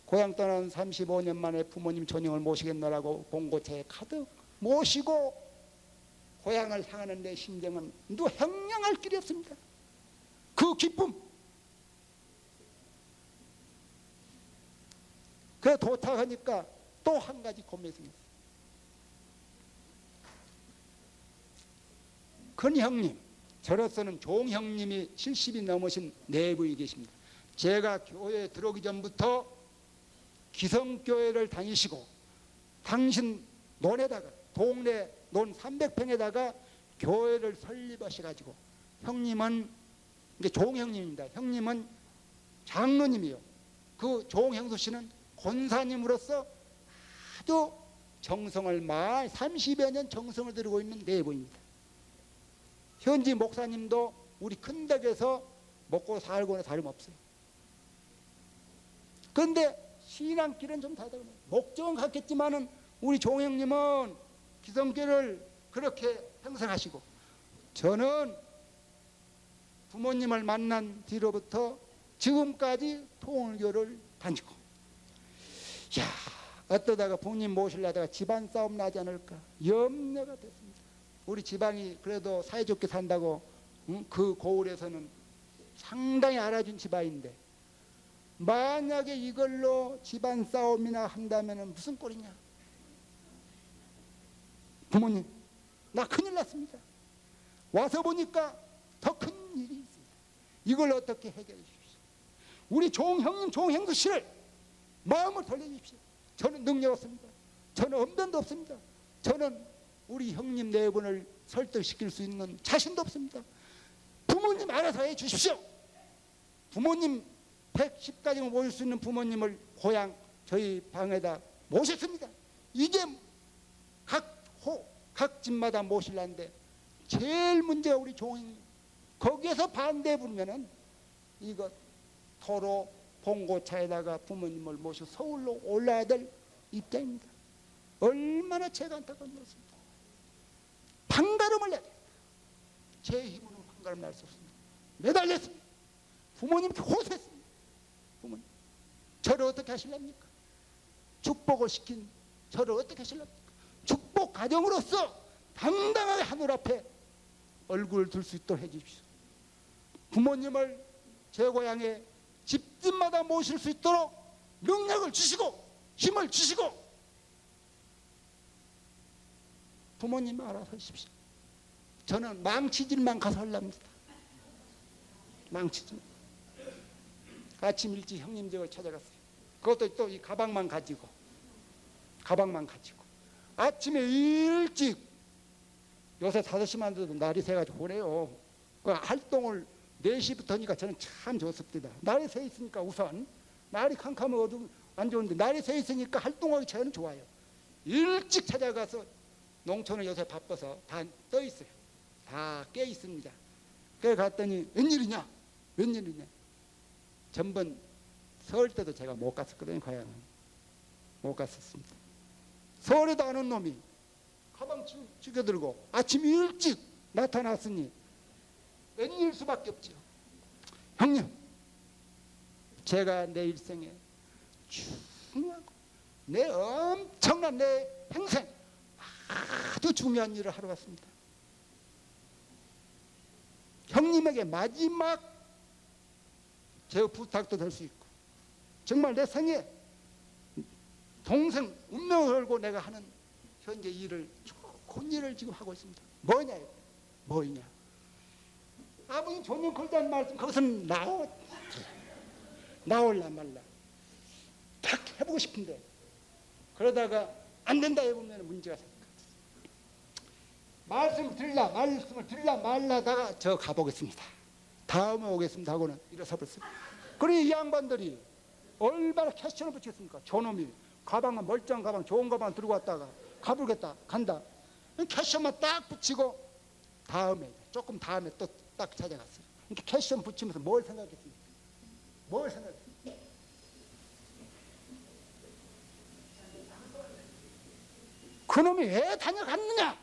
고향 떠난 35년 만에 부모님 전영을 모시겠노라고 봉고차에 가득 모시고 고향을 향하는 내 심정은 행량할 길이 없습니다. 그 기쁨. 그래 도착하니까 또 한 가지 고민이 생겼어요. 큰 형님, 저로서는 종 형님이 70이 넘으신 내부에 계십니다. 제가 교회에 들어오기 전부터 기성교회를 다니시고 당신 논에다가 동네 논 300평에다가 교회를 설립하셔가지고 형님은 이게 종형님입니다. 형님은 장로님이요. 그 종형수 씨는 권사님으로서 아주 정성을 30여 년 정성을 들이고 있는 내부입니다. 현지 목사님도 우리 큰 댁에서 먹고 살고는 다름없어요. 그런데 신앙길은 좀 다르거든요. 목적은 같겠지만은 우리 종형님은 기성교를 그렇게 형성하시고 저는 부모님을 만난 뒤로부터 지금까지 통일교를 다니고 야 어떠다가 부모님 모시려다가 집안 싸움 나지 않을까 염려가 됐습니다. 우리 집안이 그래도 사이좋게 산다고 그 고을에서는 상당히 알아준 집안인데 만약에 이걸로 집안 싸움이나 한다면 무슨 꼴이냐. 부모님 나 큰일 났습니다. 와서 보니까 더 큰 일이 있습니다. 이걸 어떻게 해결해 주십시오. 우리 종형님 종형수 씨를 마음을 돌려주십시오. 저는 능력 없습니다. 저는 언변도 없습니다. 저는 우리 형님 네 분을 설득시킬 수 있는 자신도 없습니다. 부모님 알아서 해 주십시오. 부모님 110가지 모실 수 있는 부모님을 고향 저희 방에다 모셨습니다. 이게 각 집마다 모실라는데 제일 문제가 우리 종인. 거기에서 반대 부르면은 이거 도로 봉고차에다가 부모님을 모시고 서울로 올라야 될 입장입니다. 얼마나 제가 안타까운 일이었습니다. 판가름을 내야 돼요. 제 힘으로는 판가름 날 수 없습니다. 매달렸습니다. 부모님께 호소했습니다. 부모님, 저를 어떻게 하실랍니까? 축복을 시킨 저를 어떻게 하실랍니까? 축복 가정으로서 당당하게 하늘 앞에 얼굴을 들 수 있도록 해주십시오. 부모님을 제 고향에 집집마다 모실 수 있도록 능력을 주시고 힘을 주시고 부모님 알아서 하십시오. 저는 망치질만 가서 하랍니다. 망치질. 아침 일찍 형님 집을 찾아갔어요. 그것도 또 이 가방만 가지고 아침에 일찍 요새 5시만 돼도 날이 새가지고 오네요. 그 활동을 4시부터니까 저는 참 좋습니다. 날이 새 있으니까 우선 날이 캄캄하고 어두운 안 좋은데 날이 새 있으니까 활동하기 저는 좋아요. 일찍 찾아가서 농촌은 요새 바빠서 다 떠 있어요. 다 깨 있습니다. 그래 갔더니 웬일이냐? 전번 서울 때도 제가 못 갔었거든요. 고향은 못 갔었습니다. 서울에도 안 온 놈이 가방 죽여들고 아침 일찍 나타났으니 웬일 수밖에 없죠. 형님, 제가 내 일생에 중요하고 내 엄청난 내 평생 아주 중요한 일을 하러 왔습니다. 형님에게 마지막 제 부탁도 될 수 있고 정말 내 생에 동생 운명을 걸고 내가 하는 현재 일을 좋은 일을 지금 하고 있습니다. 뭐냐? 아버님 조명 걸다는 말씀 그것은 나올라 말라 딱 해보고 싶은데 그러다가 안 된다 해보면 문제가 생깁니다. 말씀을 들라 말라다가 저 가보겠습니다. 다음에 오겠습니다 하고는 일어서 버렸어요. 그러니 이 양반들이 얼마나 캐션을 붙였습니까? 저놈이 가방만 멀쩡한 가방 좋은 가방 들고 왔다가 가보겠다 간다 캐션만 딱 붙이고 조금 다음에 또 딱 찾아갔어요. 이렇게 캐션 붙이면서 뭘 생각했습니까? 그놈이 왜 다녀갔느냐?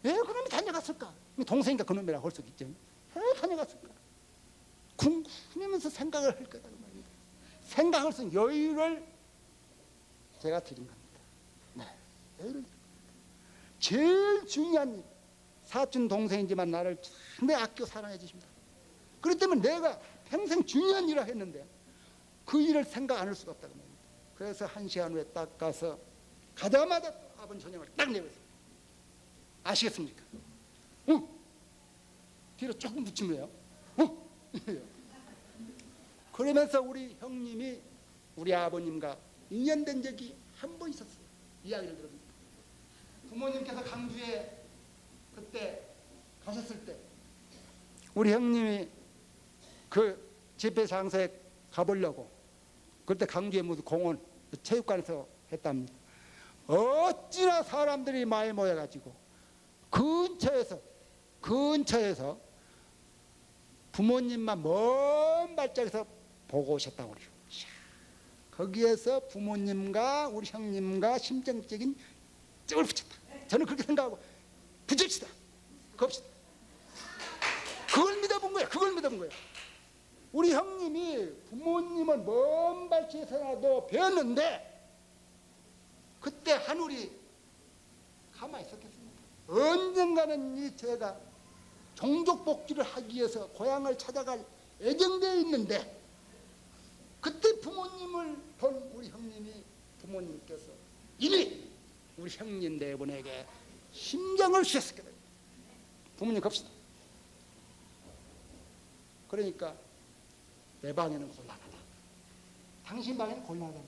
왜 그놈이 다녀갔을까? 동생이니까 그놈이라고 할 수 있죠. 왜 다녀갔을까? 궁금하면서 생각을 할 거다 그 말입니다. 생각할 수 있는 여유를 제가 드린 겁니다. 네, 여유를. 제일 중요한 일, 사촌 동생이지만 나를 참 아껴 사랑해 주십니다. 그렇기 때문에 내가 평생 중요한 일을 했는데 그 일을 생각 안 할 수가 없다고 말입니다. 그래서 1시간 후에 딱 가서 가자마자 아버님 저녁을 딱 내버렸어요. 아시겠습니까? 뒤로 조금 붙이면요. 그러면서 우리 형님이 우리 아버님과 인연된 적이 한 번 있었어요. 이야기를 들었습니다. 부모님께서 강주에 그때 가셨을 때 우리 형님이 그 집회 장소에 가보려고 그때 강주에 무슨 공원 체육관에서 했답니다. 어찌나 사람들이 많이 모여가지고 근처에서 부모님만 먼 발짝에서 보고 오셨다고 그래요. 거기에서 부모님과 우리 형님과 심정적인 짝을 붙였다. 저는 그렇게 생각하고 붙입시다. 겁시다. 그걸 믿어본 거예요. 우리 형님이 부모님은 먼 발치에서라도 배웠는데 그때 하늘이 가만히 있었겠습니까? 언젠가는 제가 종족 복지를 하기 위해서 고향을 찾아갈 애정되어 있는데 그때 부모님을 본 우리 부모님께서 이미 우리 형님 네 분에게 심정을 주셨거든요. 부모님 갑시다. 그러니까 내 방에는 곤란하다. 당신 방에는 곤란하다.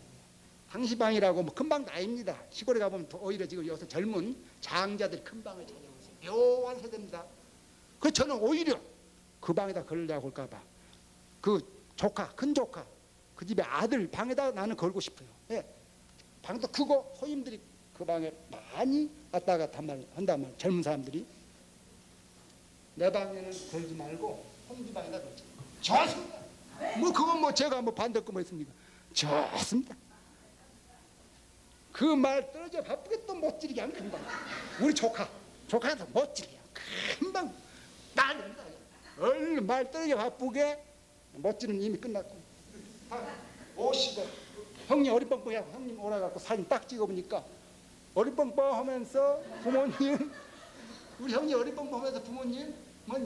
당신 방이라고 뭐 큰 방도 아닙니다. 시골에 가보면 오히려 지금 요새 젊은 장자들이 큰 방을 찾아오고 있어요. 묘한 세대입니다. 그래서 저는 오히려 그 방에다 걸으려고 할까봐 큰 조카 그 집에 아들 방에다 나는 걸고 싶어요. 예. 방도 크고 소임들이 그 방에 많이 왔다 갔다 한단 말. 젊은 사람들이 내 방에는 걸지 말고 홍지 방에다 걸지. 좋습니다. 뭐 그건 뭐 제가 뭐 반대 거 뭐 있습니까? 좋습니다. 그 말 떨어져 바쁘게 또 못지르게 한 금방. 우리 조카한테 못지르게 금방 딸입니다. 얼른 말 떨어져 바쁘게 못지르는 이미 끝났고. 오시고 형님 어리뻥뻥하고 형님 오라갖고 사진 딱 찍어보니까 어리뻥뻥하면서 부모님 우리 형님 어리뻥뻥하면서 부모님은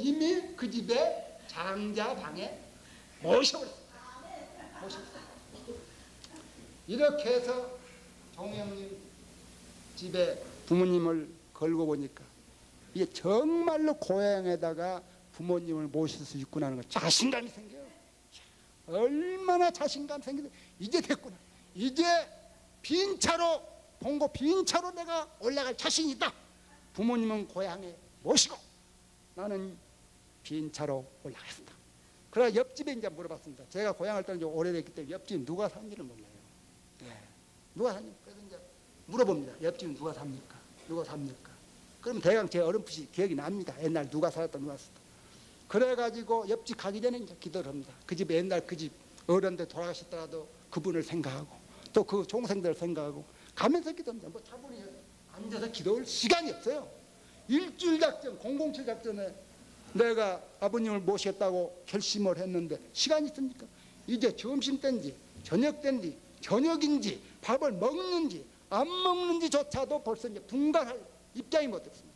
이미 그 집에 장자 방에 모셔버렸어요. 이렇게 해서 종형님 집에 부모님을 걸고 보니까 이게 정말로 고향에다가 부모님을 모실 수 있구나 하는 거 자신감이 생겨요. 얼마나 자신감 생기는데 이제 됐구나. 이제 빈차로 봉고 빈차로 내가 올라갈 자신이 있다. 부모님은 고향에 모시고 나는 빈차로 올라갔습니다. 그러나 옆집에 이제 물어봤습니다. 제가 고향을 떠난 지 오래됐기 때문에 옆집 누가 사는지는 몰라요. 네. 누가 사는지 그래서 이제 물어봅니다. 옆집은 누가 삽니까? 누가 삽니까? 그럼 대강 제 어렴풋이 기억이 납니다. 옛날 누가 살았다 누가 살았다. 그래가지고 옆집 가기 전에 이제 기도를 합니다. 그 집 옛날 그 집 어른들 돌아가셨더라도 그분을 생각하고 또 그 종생들을 생각하고 가면서 기도합니다. 뭐 차분히 앉아서 기도할 시간이 없어요. 일주일 작전 007 작전에 내가 아버님을 모시겠다고 결심을 했는데 시간이 있습니까? 이제 점심 때인지 저녁 때인지 저녁인지 밥을 먹는지 안 먹는지조차도 벌써 이제 분간할 입장이 못 됐습니다.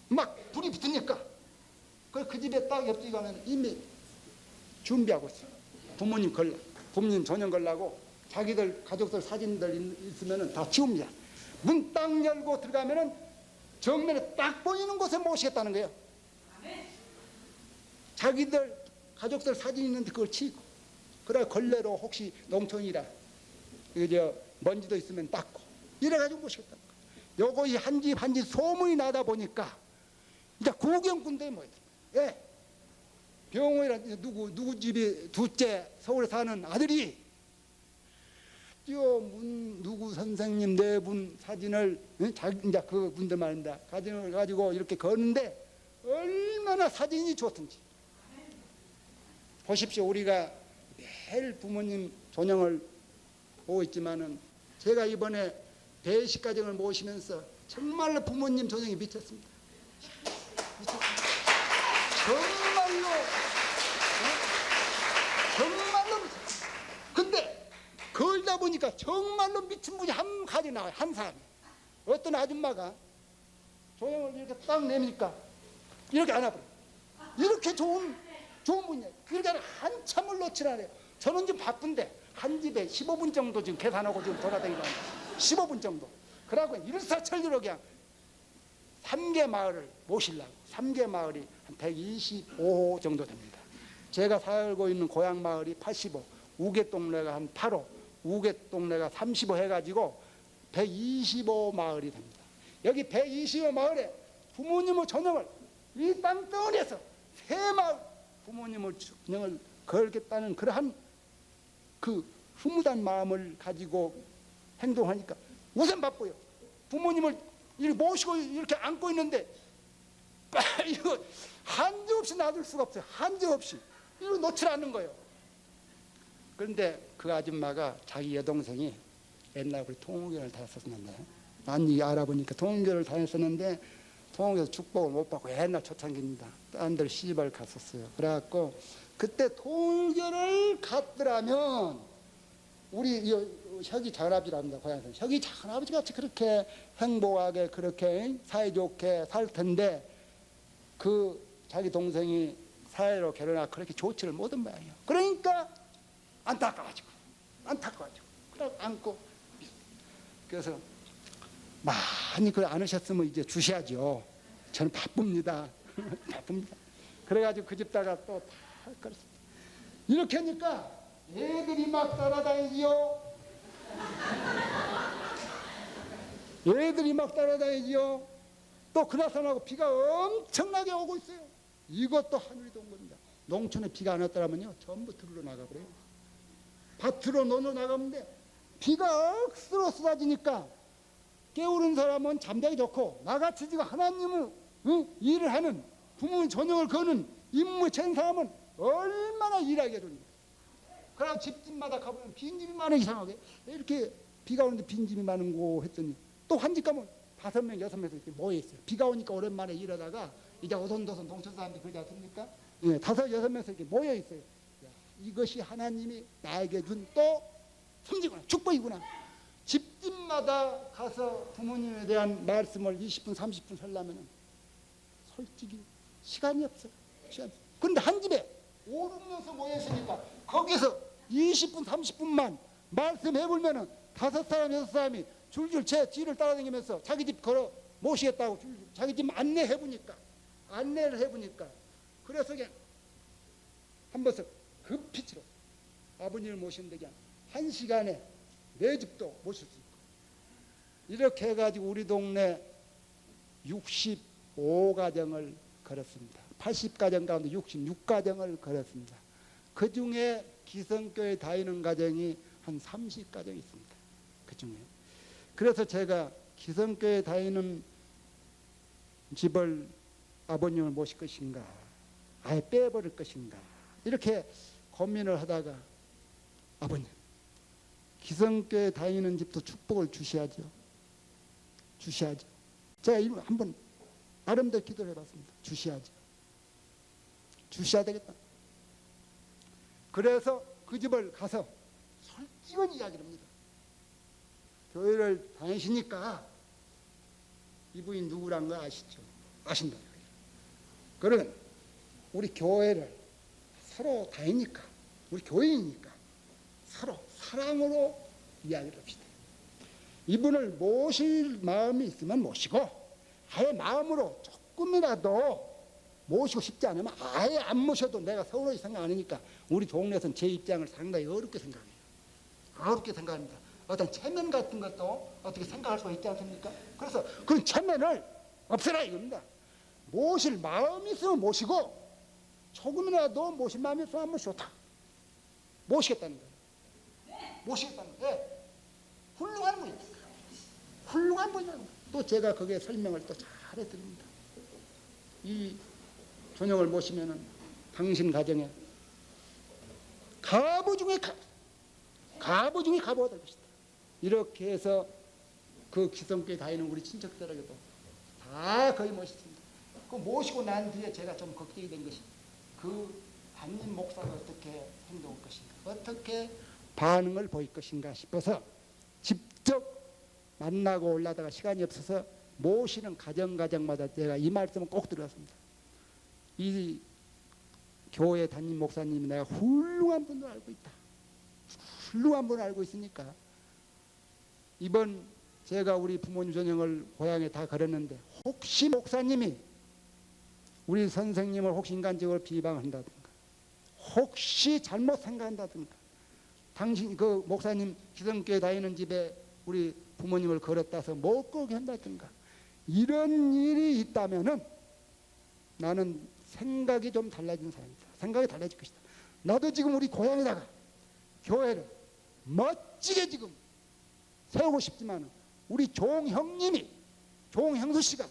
막 불이 붙으니까 그 집에 딱 옆집 가면 이미 준비하고 있어요. 부모님 저녁 걸라고 자기들 가족들 사진들 있으면 다 치웁니다. 문 딱 열고 들어가면은 정면에 딱 보이는 곳에 모시겠다는 거예요. 자기들 가족들 사진 있는데 그걸 치고 그래 걸레로 혹시 농촌이라 이제 먼지도 있으면 닦고 이래가지고 모시겠다는 거예요. 요거 한 집 한 집 소문이 나다 보니까 이제 구경꾼들이 뭐예요? 예. 병원이라 누구 집이 둘째 서울에 사는 아들이 누구 선생님 네 분 사진을 이제 그 분들 말입니다. 사진을 가지고 이렇게 거는데 얼마나 사진이 좋든지 보십시오. 우리가 매일 부모님 존영을 보고 있지만은 제가 이번에 대식 가정을 모시면서 정말로 부모님 존영이 미쳤습니다. 정말로 미쳤습니다. 근데 걸다 보니까 정말로 미친 분이 한 가지 나와요. 한 사람이. 어떤 아줌마가 조형을 이렇게 딱 내미니까 이렇게 안아버려요. 이렇게 좋은 분이에요. 그러니까 한참을 놓질 않아요. 저는 좀 바쁜데 한 집에 15분 정도 지금 계산하고 지금 돌아다니는데 15분 정도. 그러고 일사천리로 그냥 3개 마을을 모시려고. 3개 마을이 한 125호 정도 됩니다. 제가 살고 있는 고향 마을이 85, 우개 동네가 한 8호, 우개 동네가 35 해가지고 125 마을이 됩니다. 여기 125 마을에 부모님의 전형을 이 땅덩어리에서 세 마을 부모님을 전형을 걸겠다는 그러한 그 흐뭇한 마음을 가지고 행동하니까 우선 바빠요. 부모님을 이렇게 모시고 이렇게 안고 있는데 이거 한지 없이 놔둘 수가 없어요. 한지 없이 이거 놓질 않는 거예요. 그런데 그 아줌마가 자기 여동생이 옛날 우리 통일교를 다녔었는데 난 이 알아보니까 통일교를 다녔었는데 통일교에서 축복을 못 받고 옛날 초창기입니다. 딴 데로 시집을 갔었어요. 그래갖고 그때 통일교를 갔더라면 우리 혁이 작은아버지랍니다. 고향에서 혁이 작은아버지 같이 그렇게 행복하게 그렇게 사이좋게 살 텐데 그 자기 동생이 사회로 결혼하고 그렇게 좋지를 못한 모양이에요. 그러니까 안타까워가지고 그래 안고 그래서 많이 그걸 안으셨으면 이제 주셔야죠. 저는 바쁩니다. 바쁩니다. 그래가지고 그 집다가 또 다 그렇습니다. 이렇게 하니까 애들이 막 따라다니지요. 애들이 막 따라다니지요. 또 그나저나고 비가 엄청나게 오고 있어요. 이것도 하늘이 돈 겁니다. 농촌에 비가 안 왔더라면요 전부 들러 나가버려요. 밭으로 논어 나가는데 비가 억수로 쏟아지니까 깨우는 사람은 잠자기 좋고 나같이 지금 하나님을 일을 하는 부모님 전형을 거는 임무 chen 사람은 얼마나 일하게 됩니까? 그러나 집집마다 가보면 빈집이 많아. 이상하게 이렇게 비가 오는데 빈집이 많은고 했더니 또 한 집 가면 5명 6명에서 이렇게 모여있어요. 비가 오니까 오랜만에 일하다가 이제 오손도손 동천 사람들이 그러지 않습니까? 예, 5, 6명에서 이렇게 모여있어요. 야, 이것이 하나님이 나에게 준 또 성지구나, 축복이구나. 집집마다 가서 부모님에 대한 말씀을 20분 30분 하려면 솔직히 시간이 없어요. 그런데 한 집에 5, 6명서 모여있으니까 거기서 20분 30분만 말씀해보면 5사람 6사람이 줄줄 제 뒤를 따라다니면서 자기 집 걸어 모시겠다고 자기 집 안내를 해보니까 그래서 그냥 한 번씩 급히치러 아버님을 모시는데 그냥 1시간에 4집도 모실 수 있고 이렇게 해가지고 우리 동네 65가정을 걸었습니다. 80가정 가운데 66가정을 걸었습니다. 그 중에 기성교회 다니는 가정이 한 30가정 있습니다. 그 중에. 그래서 제가 기성교회 다니는 집을 아버님을 모실 것인가 아예 빼버릴 것인가 이렇게 고민을 하다가 아버님 기성교회 다니는 집도 축복을 주셔야죠. 제가 한번 나름대로 기도를 해봤습니다. 주셔야 되겠다. 그래서 그 집을 가서 솔직한 이야기를 합니다. 교회를 다니시니까 이분이 누구란 거 아시죠? 아신다. 그러면 우리 교회를 서로 다니니까 우리 교인이니까 서로 사랑으로 이야기를 합시다. 이분을 모실 마음이 있으면 모시고 아예 마음으로 조금이라도 모시고 싶지 않으면 아예 안 모셔도 내가 서운하게 생각 안 하니까 우리 동네에서는 제 입장을 상당히 어렵게 생각해요. 어렵게 생각합니다. 어떤 체면 같은 것도 어떻게 생각할 수가 있지 않습니까? 그래서 그런 체면을 없애라 이겁니다. 모실 마음이 있으면 모시고 조금이라도 모실 마음이 있으면 한 번씩 좋다. 모시겠다는 거예요. 예. 훌륭한 분이에요. 훌륭한 분이에요. 또 제가 거기에 설명을 또 잘해드립니다. 이 존영을 모시면은 당신 가정에 가부 중에 가부가 될 것이다. 이렇게 해서 그 기성교회 다니는 우리 친척들에게도 다 거의 모셨습니다. 그 모시고 난 뒤에 제가 좀 걱정이 된 것이 그 담임 목사가 어떻게 행동할 것인가, 어떻게 반응을 보일 것인가 싶어서 직접 만나고 올라다가 시간이 없어서 모시는 가정마다 제가 이 말씀을 꼭 드렸습니다. 이 교회 담임 목사님이 내가 훌륭한 분을 알고 있다. 훌륭한 분을 알고 있으니까 이번 제가 우리 부모님 전형을 고향에 다 걸었는데 혹시 목사님이 우리 선생님을 혹시 인간적으로 비방한다든가 혹시 잘못 생각한다든가 당신 그 목사님 기성교회 다니는 집에 우리 부모님을 걸었다 해서 못 걸게 한다든가 이런 일이 있다면은 나는 생각이 좀 달라진 사람이다. 생각이 달라질 것이다. 나도 지금 우리 고향에다가 교회를 멋지게 지금 세우고 싶지만 우리 종형님이 종형수 씨가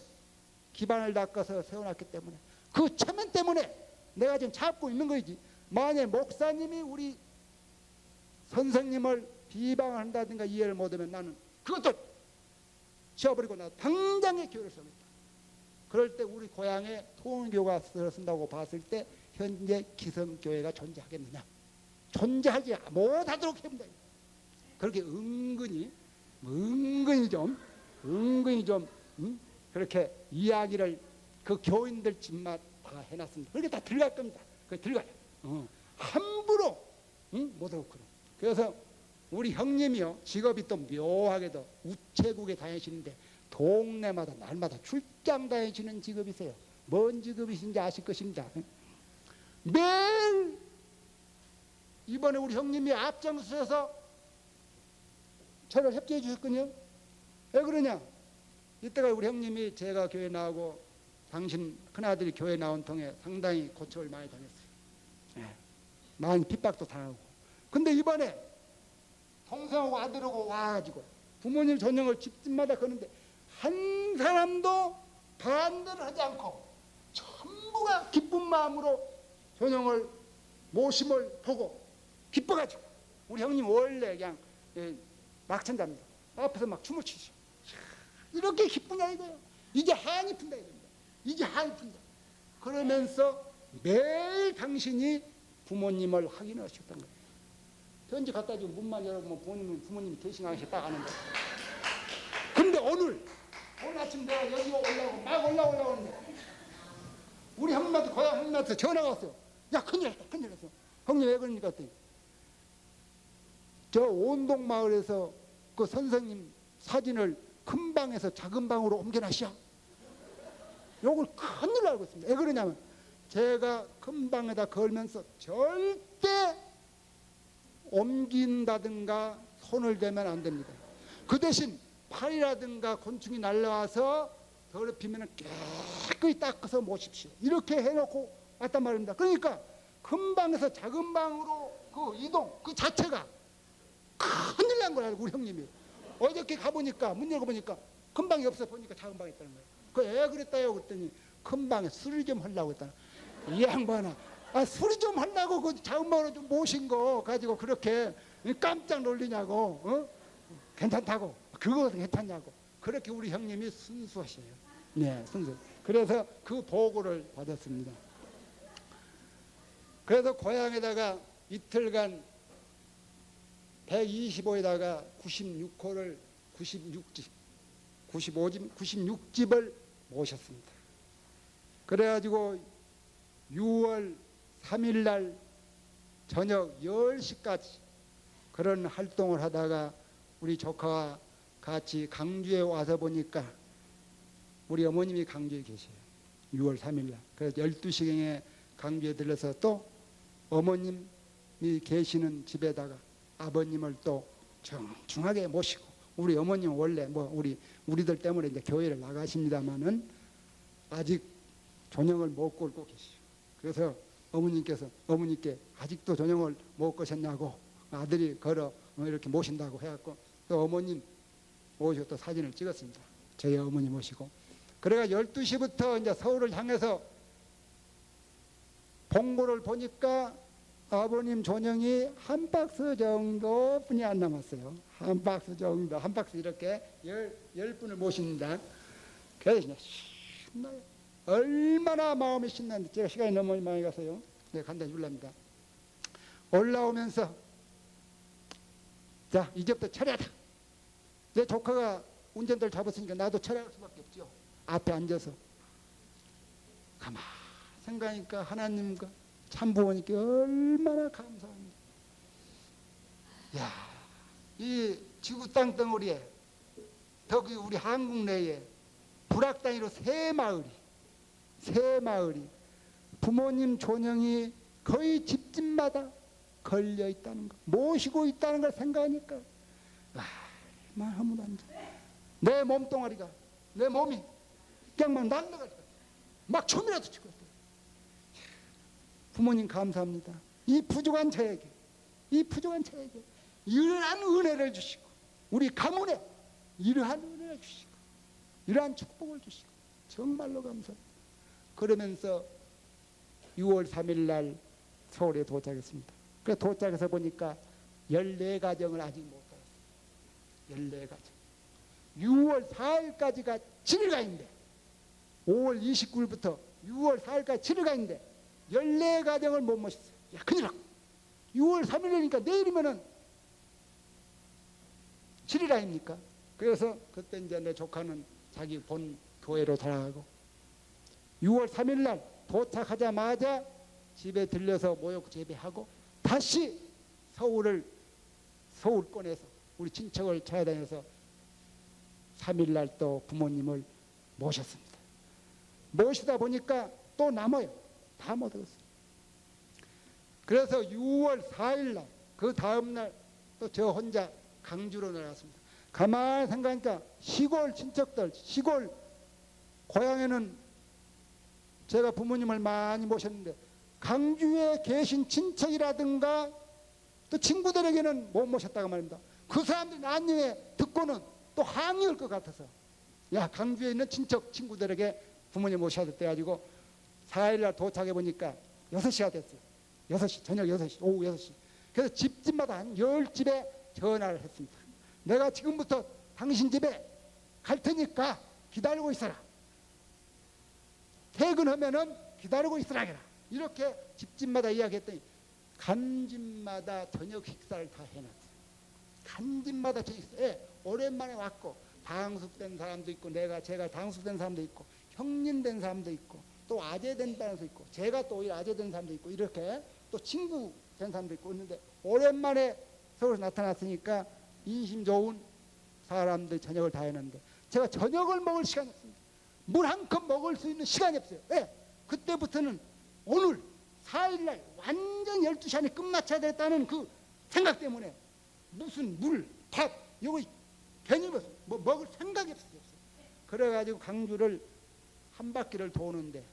기반을 닦아서 세워놨기 때문에 그 체면 때문에 내가 지금 잡고 있는 거지. 만약 목사님이 우리 선생님을 비방한다든가 이해를 못하면 나는 그것도 지워버리고 나 당장에 교회를 세우겠다. 그럴 때 우리 고향에 통일교가 들어선다고 봤을 때 현재 기성교회가 존재하겠느냐? 존재하지 못하도록 해본다. 그렇게 은근히 좀 그렇게 이야기를 그 교인들 집만 다 해놨습니다. 그렇게 다 들어갈 겁니다. 그 들어가요. 함부로 못 하고 그래. 그래서 우리 형님이요 직업이 또 묘하게도 우체국에 다니시는데 동네마다 날마다 출장 다니시는 직업이세요. 뭔 직업이신지 아실 것입니다. 매일 이번에 우리 형님이 앞장서서 저를 협조해 주셨거든요. 왜 그러냐? 이때가 우리 형님이 제가 교회 나오고 당신 큰아들이 교회 나온 통에 상당히 고초를 많이 당했어요. 많이 핍박도 당하고. 근데 이번에 동생하고 아들하고 와가지고 부모님 전형을 집집마다 거는데 한 사람도 반대를 하지 않고 전부가 기쁜 마음으로 전영을 모심을 보고 기뻐가지고, 우리 형님 원래 그냥 막천자입니다. 앞에서 막 춤을 추시죠. 이렇게 기쁘냐 이거예요. 이제 한이 푼다 이겁니다. 이제 한이 푼다. 그러면서 매일 당신이 부모님을 확인하셨던 거예요. 편지 갖다 주고 문만 열어보면 부모님이 계시나시 딱 아는 거예요. 근데 오늘 아침 내가 여기 막 올라오는데 우리 형님한테, 고향 형님한테 전화가 왔어요. 야, 큰일 났어. 형님 왜 그러니까 했더니, 저 온동마을에서 그 선생님 사진을 큰 방에서 작은 방으로 옮겨놨시오. 요걸 큰일 날고 있습니다. 왜 그러냐면 제가 큰 방에다 걸면서 절대 옮긴다든가 손을 대면 안 됩니다. 그 대신 팔이라든가 곤충이 날라와서 더럽히면 깨끗이 닦아서 모십시오. 이렇게 해놓고 왔단 말입니다. 그러니까 큰 방에서 작은 방으로 그 이동 그 자체가 큰일 난 거야. 우리 형님이 어저께 가보니까 문 열고 보니까 큰 방이 없어 보니까 작은 방이 있다는 거예요. 왜 그랬다요? 그랬더니 큰 방에 수리 좀 하려고 했다. 이 양반아, 수리 좀 하려고 그 작은 방으로 좀 모신 거 가지고 그렇게 깜짝 놀리냐고. 어? 괜찮다고. 그거 괜찮냐고. 그렇게 우리 형님이 순수하셔요. 네, 순수. 그래서 그 보고를 받았습니다. 그래서 고향에다가 이틀간 125에다가 96호를 96집을 모셨습니다. 그래가지고 6월 3일 날 저녁 10시까지 그런 활동을 하다가 우리 조카와 같이 강주에 와서 보니까 우리 어머님이 강주에 계셔요. 6월 3일 날. 그래서 12시경에 강주에 들러서 또 어머님이 계시는 집에다가 아버님을 또 정중하게 모시고, 우리 어머님은 원래 우리들 때문에 이제 교회를 나가십니다만은 아직 저녁을 못 꼴고 계시죠. 그래서 어머니께 아직도 저녁을 못 거셨냐고 아들이 걸어 이렇게 모신다고 해갖고 또 어머님 모시고 또 사진을 찍었습니다. 저희 어머니 모시고. 그래가 12시부터 이제 서울을 향해서 봉고를 보니까 아버님 조명이 한 박스 정도뿐이 안 남았어요. 한 박스 정도, 한 박스 이렇게 10분을 모십니다. 그래서 그냥 신나요. 얼마나 마음이 신나는데 제가 시간이 너무 많이 가서요. 네, 간단히 줄랍니다. 올라오면서 자, 이제부터 차례다. 내 조카가 운전대를 잡았으니까 나도 차례할 수밖에 없죠. 앞에 앉아서 가만 생각하니까 하나님과 참부모님께 얼마나 감사합니다. 야, 이 지구 땅덩어리에 더기 우리 한국 내에 불악 단위로 세 마을이 부모님 존영이 거의 집집마다 걸려 있다는 거, 모시고 있다는 걸 생각하니까 말하면 안 돼. 내 몸뚱아리가, 내 몸이 그냥 막 날라가지고 막 춤이라도 추고 있어요. 부모님 감사합니다. 이 부족한 저에게 이러한 은혜를 주시고, 우리 가문에 이러한 은혜를 주시고, 이러한 축복을 주시고 정말로 감사합니다. 그러면서 6월 3일 날 서울에 도착했습니다. 그래서 도착해서 보니까 14가정을 아직 못 살았어요. 14가정. 6월 4일까지가 7일간인데 5월 29일부터 6월 4일까지 7일간인데 14가정을 못 모셨어요. 야, 큰일 났고 6월 3일이니까 내일이면은 7일 아닙니까? 그래서 그때 이제 내 조카는 자기 본 교회로 돌아가고 6월 3일 날 도착하자마자 집에 들려서 모욕 재배하고 다시 서울권에서 우리 친척을 찾아다녀서 3일 날 또 부모님을 모셨습니다. 모시다 보니까 또 남아요. 다 못 얻었어요. 그래서 6월 4일 날 그 다음 날 또 저 혼자 강주로 내려갔습니다. 가만히 생각하니까 시골 친척들, 시골 고향에는 제가 부모님을 많이 모셨는데 강주에 계신 친척이라든가 또 친구들에게는 못 모셨다고 말입니다. 그 사람들이 나중에 듣고는 또 항의할 것 같아서 야, 강주에 있는 친척 친구들에게 부모님 모셔야 돼가지고 4일날 도착해 보니까 6시가 됐어요. 6시, 저녁 6시, 오후 6시. 그래서 집집마다 한 10집에 전화를 했습니다. 내가 지금부터 당신 집에 갈 테니까 기다리고 있어라. 퇴근하면은 기다리고 있으라 해라. 이렇게 집집마다 이야기했더니 간 집마다 저녁 식사를 다 해놨어요. 간 집마다 저녁 식사. 예, 오랜만에 왔고 당숙된 사람도 있고 제가 당숙된 사람도 있고 형님된 사람도 있고 또 아재된 사람도 있고 제가 또 아재된 사람도 있고 이렇게 또 친구 된 사람도 있고 있는데 오랜만에 서울에서 나타났으니까 인심 좋은 사람들 저녁을 다 했는데 제가 저녁을 먹을 시간이 없습니다. 물 한 컵 먹을 수 있는 시간이 없어요. 왜? 그때부터는 오늘 4일날 완전 12시 안에 끝마쳐야 됐다는 그 생각 때문에 무슨 물, 밥 이거 괜히 뭐 먹을 생각이 없어요. 그래가지고 강주를 한 바퀴를 도는데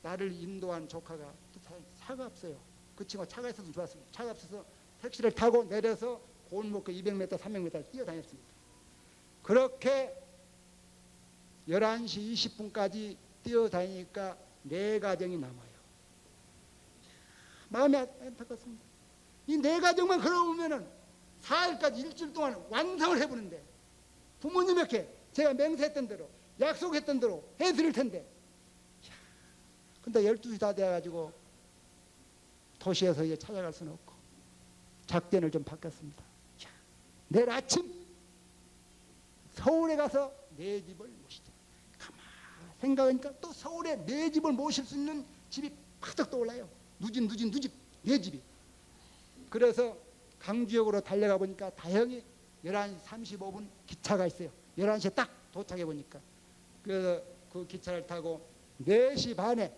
나를 인도한 조카가 또 차가 없어요. 그 친구가 차가 있어서 좋았습니다. 차가 없어서 택시를 타고 내려서 골목 200m, 300m 뛰어다녔습니다. 그렇게 11시 20분까지 뛰어다니니까 4가정이 남아요. 마음이 안타깝습니다. 이 4가정만 걸어오면은 4일까지 일주일 동안 완성을 해보는데 부모님에게 제가 맹세했던 대로 약속했던 대로 해드릴 텐데 근데 12시 다 돼가지고 도시에서 이제 찾아갈 수는 없고 작전을 좀 바꿨습니다. 내일 아침 서울에 가서 내 집을 모시자. 가만 생각하니까 또 서울에 내 집을 모실 수 있는 집이 팍 떠올라요. 누집 내 집이. 그래서 강주역으로 달려가 보니까 다행히 11시 35분 기차가 있어요. 11시에 딱 도착해 보니까 그래서 그 기차를 타고 4시 반에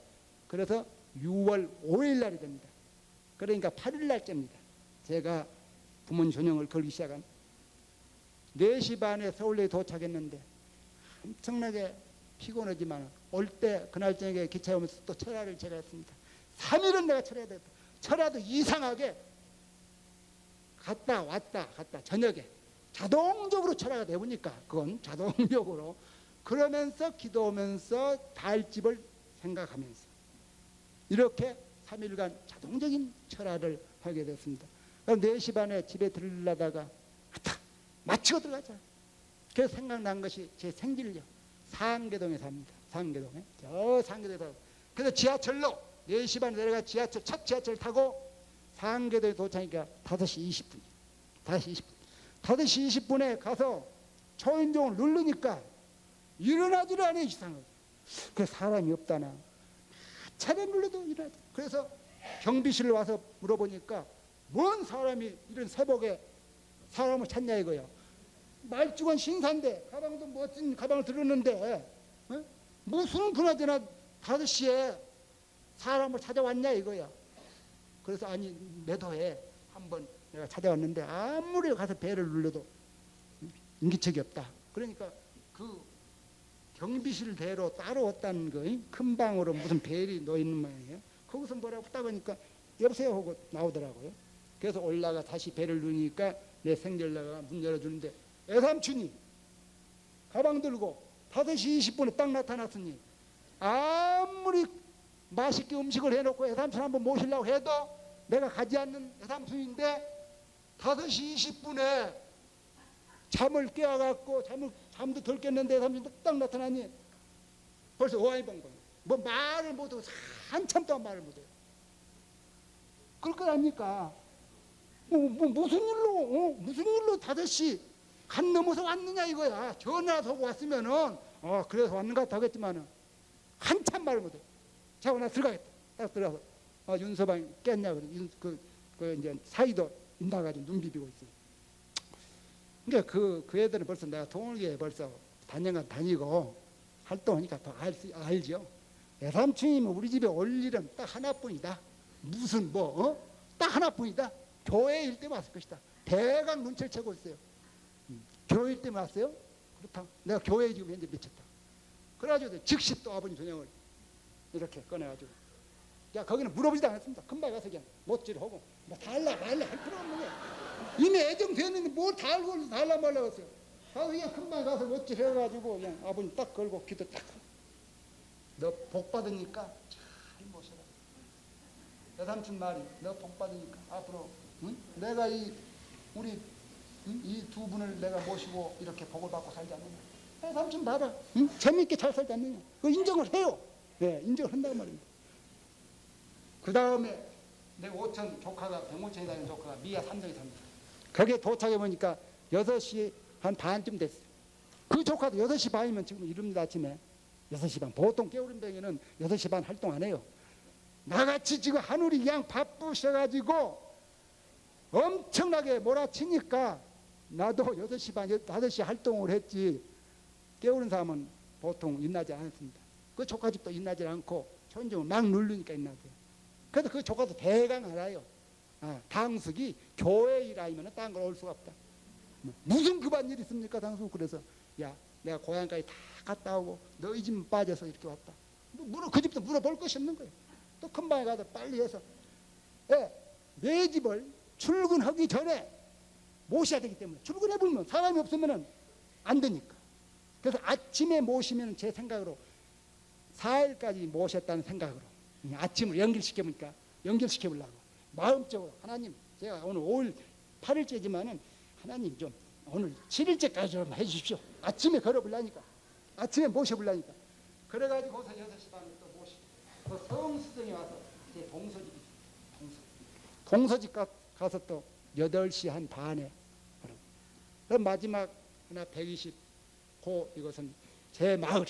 그래서 6월 5일 날이 됩니다. 그러니까 8일 날째입니다. 제가 부모님 전형을 걸기 시작한 4시 반에 서울에 도착했는데 엄청나게 피곤하지만 올 때 그날 저녁에 기차에 오면서 또 철야를 제가 했습니다. 3일은 내가 철야해야 되겠다. 철야도 이상하게 갔다 저녁에 자동적으로 철야가 되보니까 그건 자동적으로 그러면서 기도하면서 달집을 생각하면서 이렇게 3일간 자동적인 철야를 하게 됐습니다. 그럼 4시 반에 집에 들르다가 마치고 들어가자. 그래서 생각난 것이 제 생길요. 상계동에 삽니다. 상계동에. 저 상계동에 살아요. 그래서 지하철로 4시 반에 내려가 첫 지하철 타고 상계동에 도착하니까 5시 20분. 5시 20분에 가서 초인종을 누르니까 일어나지를 않아요. 이상하게. 그래서 사람이 없다나. 차례 눌러도 일어나지. 그래서 경비실 와서 물어보니까 뭔 사람이 이런 새벽에 사람을 찾냐 이거야. 말죽은 신사인데 가방도 멋진 가방을 들었는데 무슨 그나저나 5시에 사람을 찾아왔냐 이거야. 그래서 아니 매도에 한번 내가 찾아왔는데 아무리 가서 배를 눌러도 인기척이 없다. 그러니까 그 경비실 배로 따로 왔다는 거 큰 방으로 무슨 벨이 놓여있는 모양이에요. 거기서 뭐라고 딱 하니까 여보세요 하고 나오더라고요. 그래서 올라가 다시 배를 누르니까 내 생전라가 문 열어주는데 애삼촌이 가방 들고 5시 20분에 딱 나타났으니 아무리 맛있게 음식을 해놓고 애삼촌 한번 모시려고 해도 내가 가지 않는 애삼촌인데 5시 20분에 잠을 깨어갖고 잠도 덜 깼는데 애삼촌이 딱 나타나니 벌써 오아이벙벙 뭐 말을 못하고 한참 동안 말을 못해요. 그럴 거 아닙니까? 무슨 일로 5시 간 넘어서 왔느냐 이거야. 전화도 하고 왔으면은 그래서 왔는 것 같다 하겠지만은 한참 말을 못해. 자고 나 들어가겠다. 딱 들어가서 윤서방 깼냐 그래. 그 이제 사이도 인다가지고 눈 비비고 있어요. 그러니까 그 애들은 벌써 내가 동을기에 벌써 단연간 다니고 활동하니까 더 알죠. 애삼촌이면 우리 집에 올 일은 딱 하나뿐이다. 무슨 딱 하나뿐이다. 교회일 때 왔을 것이다. 대강 눈치를 채고 있어요. 교회일 때 왔어요? 그렇다. 내가 교회에 지금 현재 미쳤다. 그래가지고 즉시 또 아버님 전형을 이렇게 꺼내가지고 야 거기는 물어보지도 않았습니다. 금방 가서 그냥 못질을 하고 뭐 달라 할 필요 없는 거야. 이미 애정되었는데 뭘 다 알고 달라 말라고 했어요. 가서 그냥 금방 가서 멋질 해가지고 그냥 아버님 딱 걸고 기도 딱. 너 복 받으니까 잘 모셔라. 여삼촌 말이 너 복 받으니까 앞으로 응? 내가 우리 이 두 분을 내가 모시고 이렇게 복을 받고 살지 않느냐. 여삼촌 봐라. 응? 재미있게 잘 살지 않느냐. 그 인정을 해요. 네, 인정을 한다고 말입니다. 그 다음에 내 오천 조카가 백문천에 다니는 조카가 미아 삼성에 삽니다. 거기에 도착해 보니까 6시 한 반쯤 됐어요. 그 조카도 6시 반이면 지금 이릅니다. 아침에 6시 반. 보통 깨우림뱅이는 6시 반 활동 안 해요. 나같이 지금 하늘이 그냥 바쁘셔가지고 엄청나게 몰아치니까 나도 6시 반, 5시 활동을 했지. 깨우는 사람은 보통 일나지 않습니다. 그 조카집도 일나지 않고 천정을 막 누르니까 일나죠. 그래서 그 조카도 대강 알아요. 당숙이 교회 일 아니면 딴 걸 올 수가 없다. 무슨 급한 일 있습니까 당숙. 그래서 야 내가 고향까지 다 갔다 오고 너희 집 빠져서 이렇게 왔다. 그 집도 물어볼 것이 없는 거예요. 또 큰방에 가서 빨리 해서 내 집을 출근하기 전에 모셔야 되기 때문에 출근해보면 사람이 없으면 안 되니까. 그래서 아침에 모시면 제 생각으로 4일까지 모셨다는 생각으로 아침을 연결시켜보니까 연결시켜보려고 마음적으로 하나님 제가 오늘 5일 8일째지만은 하나님 좀 오늘 7일째까지 좀 해주십시오. 아침에 걸어보려니까 아침에 모셔보려니까 그래가지고 거기서 6시 반에 또 모시고 그 성수동에 와서 제 동서집이죠. 동서집 가서 또 8시 한 반에 그 마지막 하나 120고 이것은 제 마을에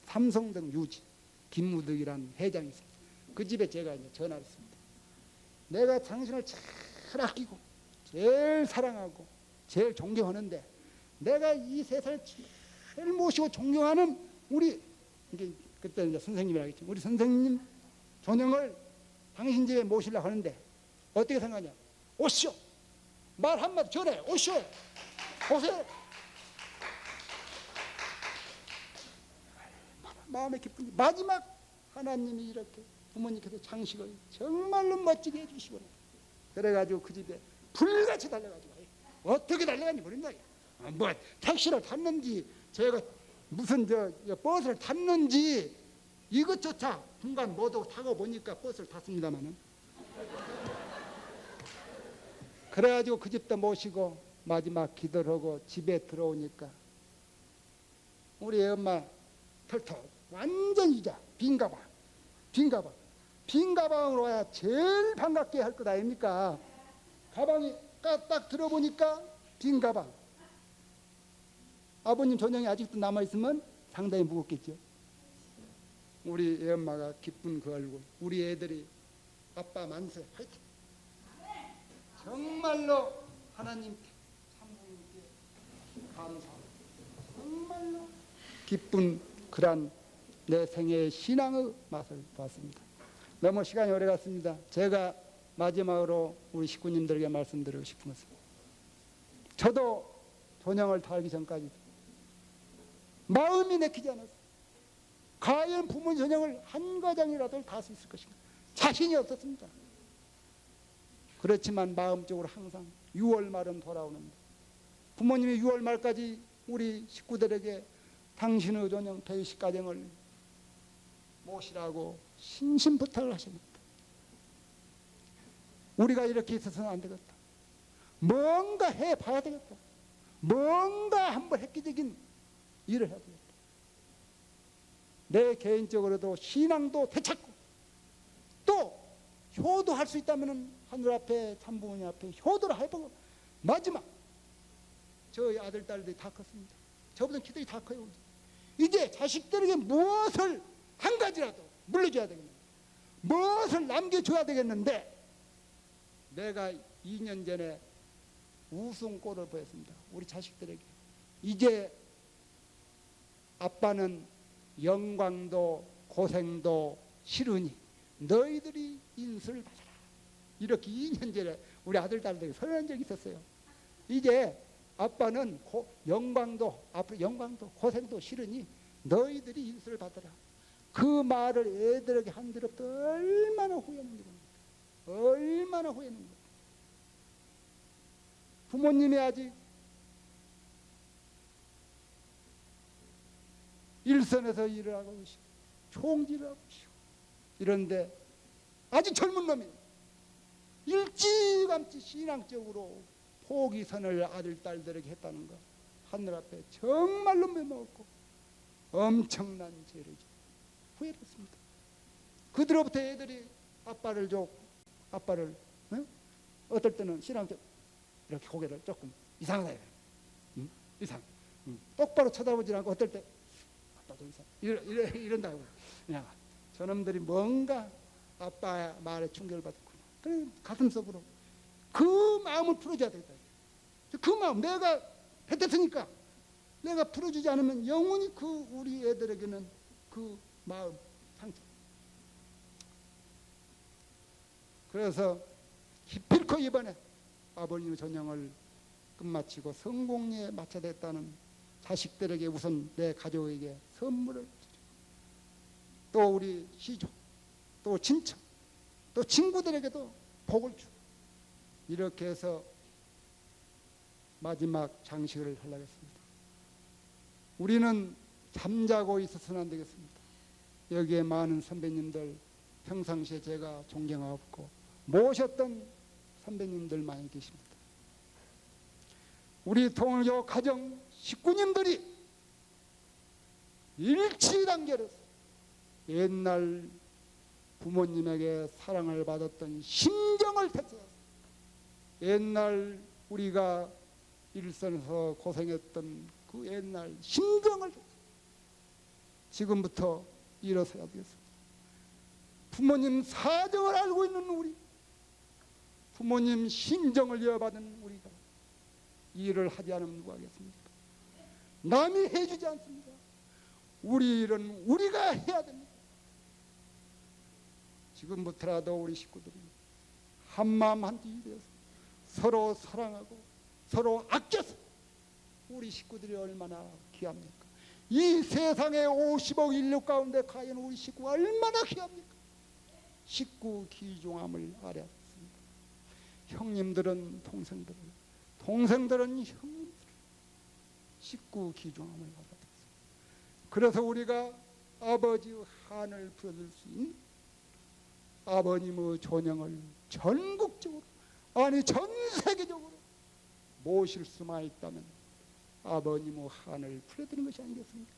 삼성동 유지 김무득이라는 회장이 있어요. 그 집에 제가 이제 전화를 했습니다. 내가 당신을 제일 아끼고 제일 사랑하고 제일 존경하는데 내가 이 세상에 제일 모시고 존경하는 우리 이게 그때 이제 선생님이라고 했죠. 우리 선생님 존영을 당신 집에 모시려고 하는데 어떻게 생각하냐? 오시오. 말 한마디 전해. 오시오. 오세요. 마음에 기쁜지 마지막 하나님이 이렇게 부모님께서 장식을 정말로 멋지게 해주시고 그래가지고 그 집에 불같이 달려가지고 어떻게 달려가는지 모른다. 뭐 택시를 탔는지 제가 무슨 버스를 탔는지 이것조차 중간 모두 타고 보니까 버스를 탔습니다마는 그래가지고 그 집도 모시고 마지막 기도를 하고 집에 들어오니까 우리 애 엄마 털털 완전 이자 빈 가방으로 와야 제일 반갑게 할 것 아닙니까? 가방이 딱 들어보니까 빈 가방. 아버님 존영이 아직도 남아있으면 상당히 무겁겠죠. 우리 애 엄마가 기쁜 그 얼굴, 우리 애들이 아빠 만세 화이팅. 정말로 하나님께 참부님께 감사하고 정말로 기쁜 그런 내 생애의 신앙의 맛을 봤습니다. 너무 시간이 오래 갔습니다. 제가 마지막으로 우리 식구님들에게 말씀드리고 싶은 것은 저도 존영을 달기 전까지 마음이 내키지 않았어요. 과연 부모 존영을 한 과정이라도 다 할 수 있을 것인가 자신이 없었습니다. 그렇지만 마음적으로 항상 6월 말은 돌아오는데 부모님이 6월 말까지 우리 식구들에게 당신의 존영 120가정을 모시라고 신신부탁을 하십니다. 우리가 이렇게 있어서는 안 되겠다. 뭔가 해봐야 되겠다. 뭔가 한번 획기적인 일을 해야 되겠다. 내 개인적으로도 신앙도 되찾고 또 효도할 수 있다면 하늘 앞에 참부모님 앞에 효도를 해보고 마지막 저희 아들 딸들이 다 컸습니다. 저보다 키들이 다 커요. 이제 자식들에게 무엇을 한 가지라도 물려줘야 되겠는데 무엇을 남겨줘야 되겠는데 내가 2년 전에 우승골을 보였습니다. 우리 자식들에게 이제 아빠는 영광도 고생도 싫으니 너희들이 인수를 받아라. 이렇게 2년 전에 우리 아들 딸들에게 선언한 적이 있었어요. 이제 아빠는 영광도 고생도 싫으니 너희들이 인수를 받아라. 그 말을 애들에게 한 뒤로부터 얼마나 후회했는지 모릅니다. 얼마나 후회했는지. 부모님이 아직 일선에서 일을 하고 계시고 총질을 하고 계시고 이런데 아주 젊은 놈이 일찌감치 신앙적으로 포기선을 아들 딸들에게 했다는 거 하늘 앞에 정말로 메먹었고 엄청난 죄를 후회를 했습니다. 그들로부터 애들이 아빠를 응? 어떨 때는 신앙적 이렇게 고개를 조금 이상하다 응? 이상 똑바로 쳐다보지 않고 어떨 때 아빠도 이상 이런다고 그냥 저놈들이 뭔가 아빠 말에 충격을 받았구나. 그래 가슴속으로 그 마음을 풀어줘야 되겠다. 그 마음 내가 뱉었으니까 내가 풀어주지 않으면 영원히 그 우리 애들에게는 그 마음 상처. 그래서 기필코 이번에 아버님의 전형을 끝마치고 성공리에 마쳐됐다는 자식들에게 우선 내 가족에게 선물을 드리고 또 우리 시조 또 친척 또 친구들에게도 복을 주고 이렇게 해서 마지막 장식을 하려고 했습니다. 우리는 잠자고 있어서는 안 되겠습니다. 여기에 많은 선배님들 평상시에 제가 존경하고 모셨던 선배님들 많이 계십니다. 우리 통일교 가정 식구님들이 일치단결해서 옛날 부모님에게 사랑을 받았던 심정을 되찾아서 옛날 우리가 일선에서 고생했던 그 옛날 심정을 지금부터 일어서야 되겠습니다. 부모님 사정을 알고 있는 우리, 부모님 심정을 이어받은 우리가 이 일을 하지 않으면 누가 하겠습니까? 남이 해주지 않습니다. 우리 일은 우리가 해야 됩니다. 지금부터라도 우리 식구들이 한마음 한뜻이 되어서 서로 사랑하고 서로 아껴서 우리 식구들이 얼마나 귀합니까? 이 세상에 50억 인류 가운데 과연 우리 식구가 얼마나 귀합니까? 식구 귀중함을 알아야 했습니다. 형님들은 동생들을, 동생들은 형님들을 식구 귀중함을 알아야 했습니다. 그래서 우리가 아버지의 한을 풀어줄 수 있는 아버님의 존영을 전국적으로 아니 전 세계적으로 모실 수만 있다면 아버님의 한을 풀어드리는 것이 아니겠습니까?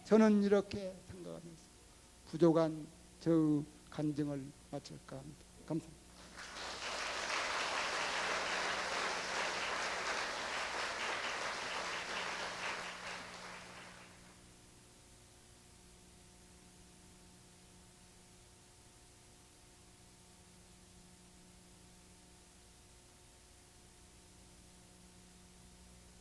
저는 이렇게 생각하면서 부족한 저 간증을 마칠까 합니다. 감사합니다.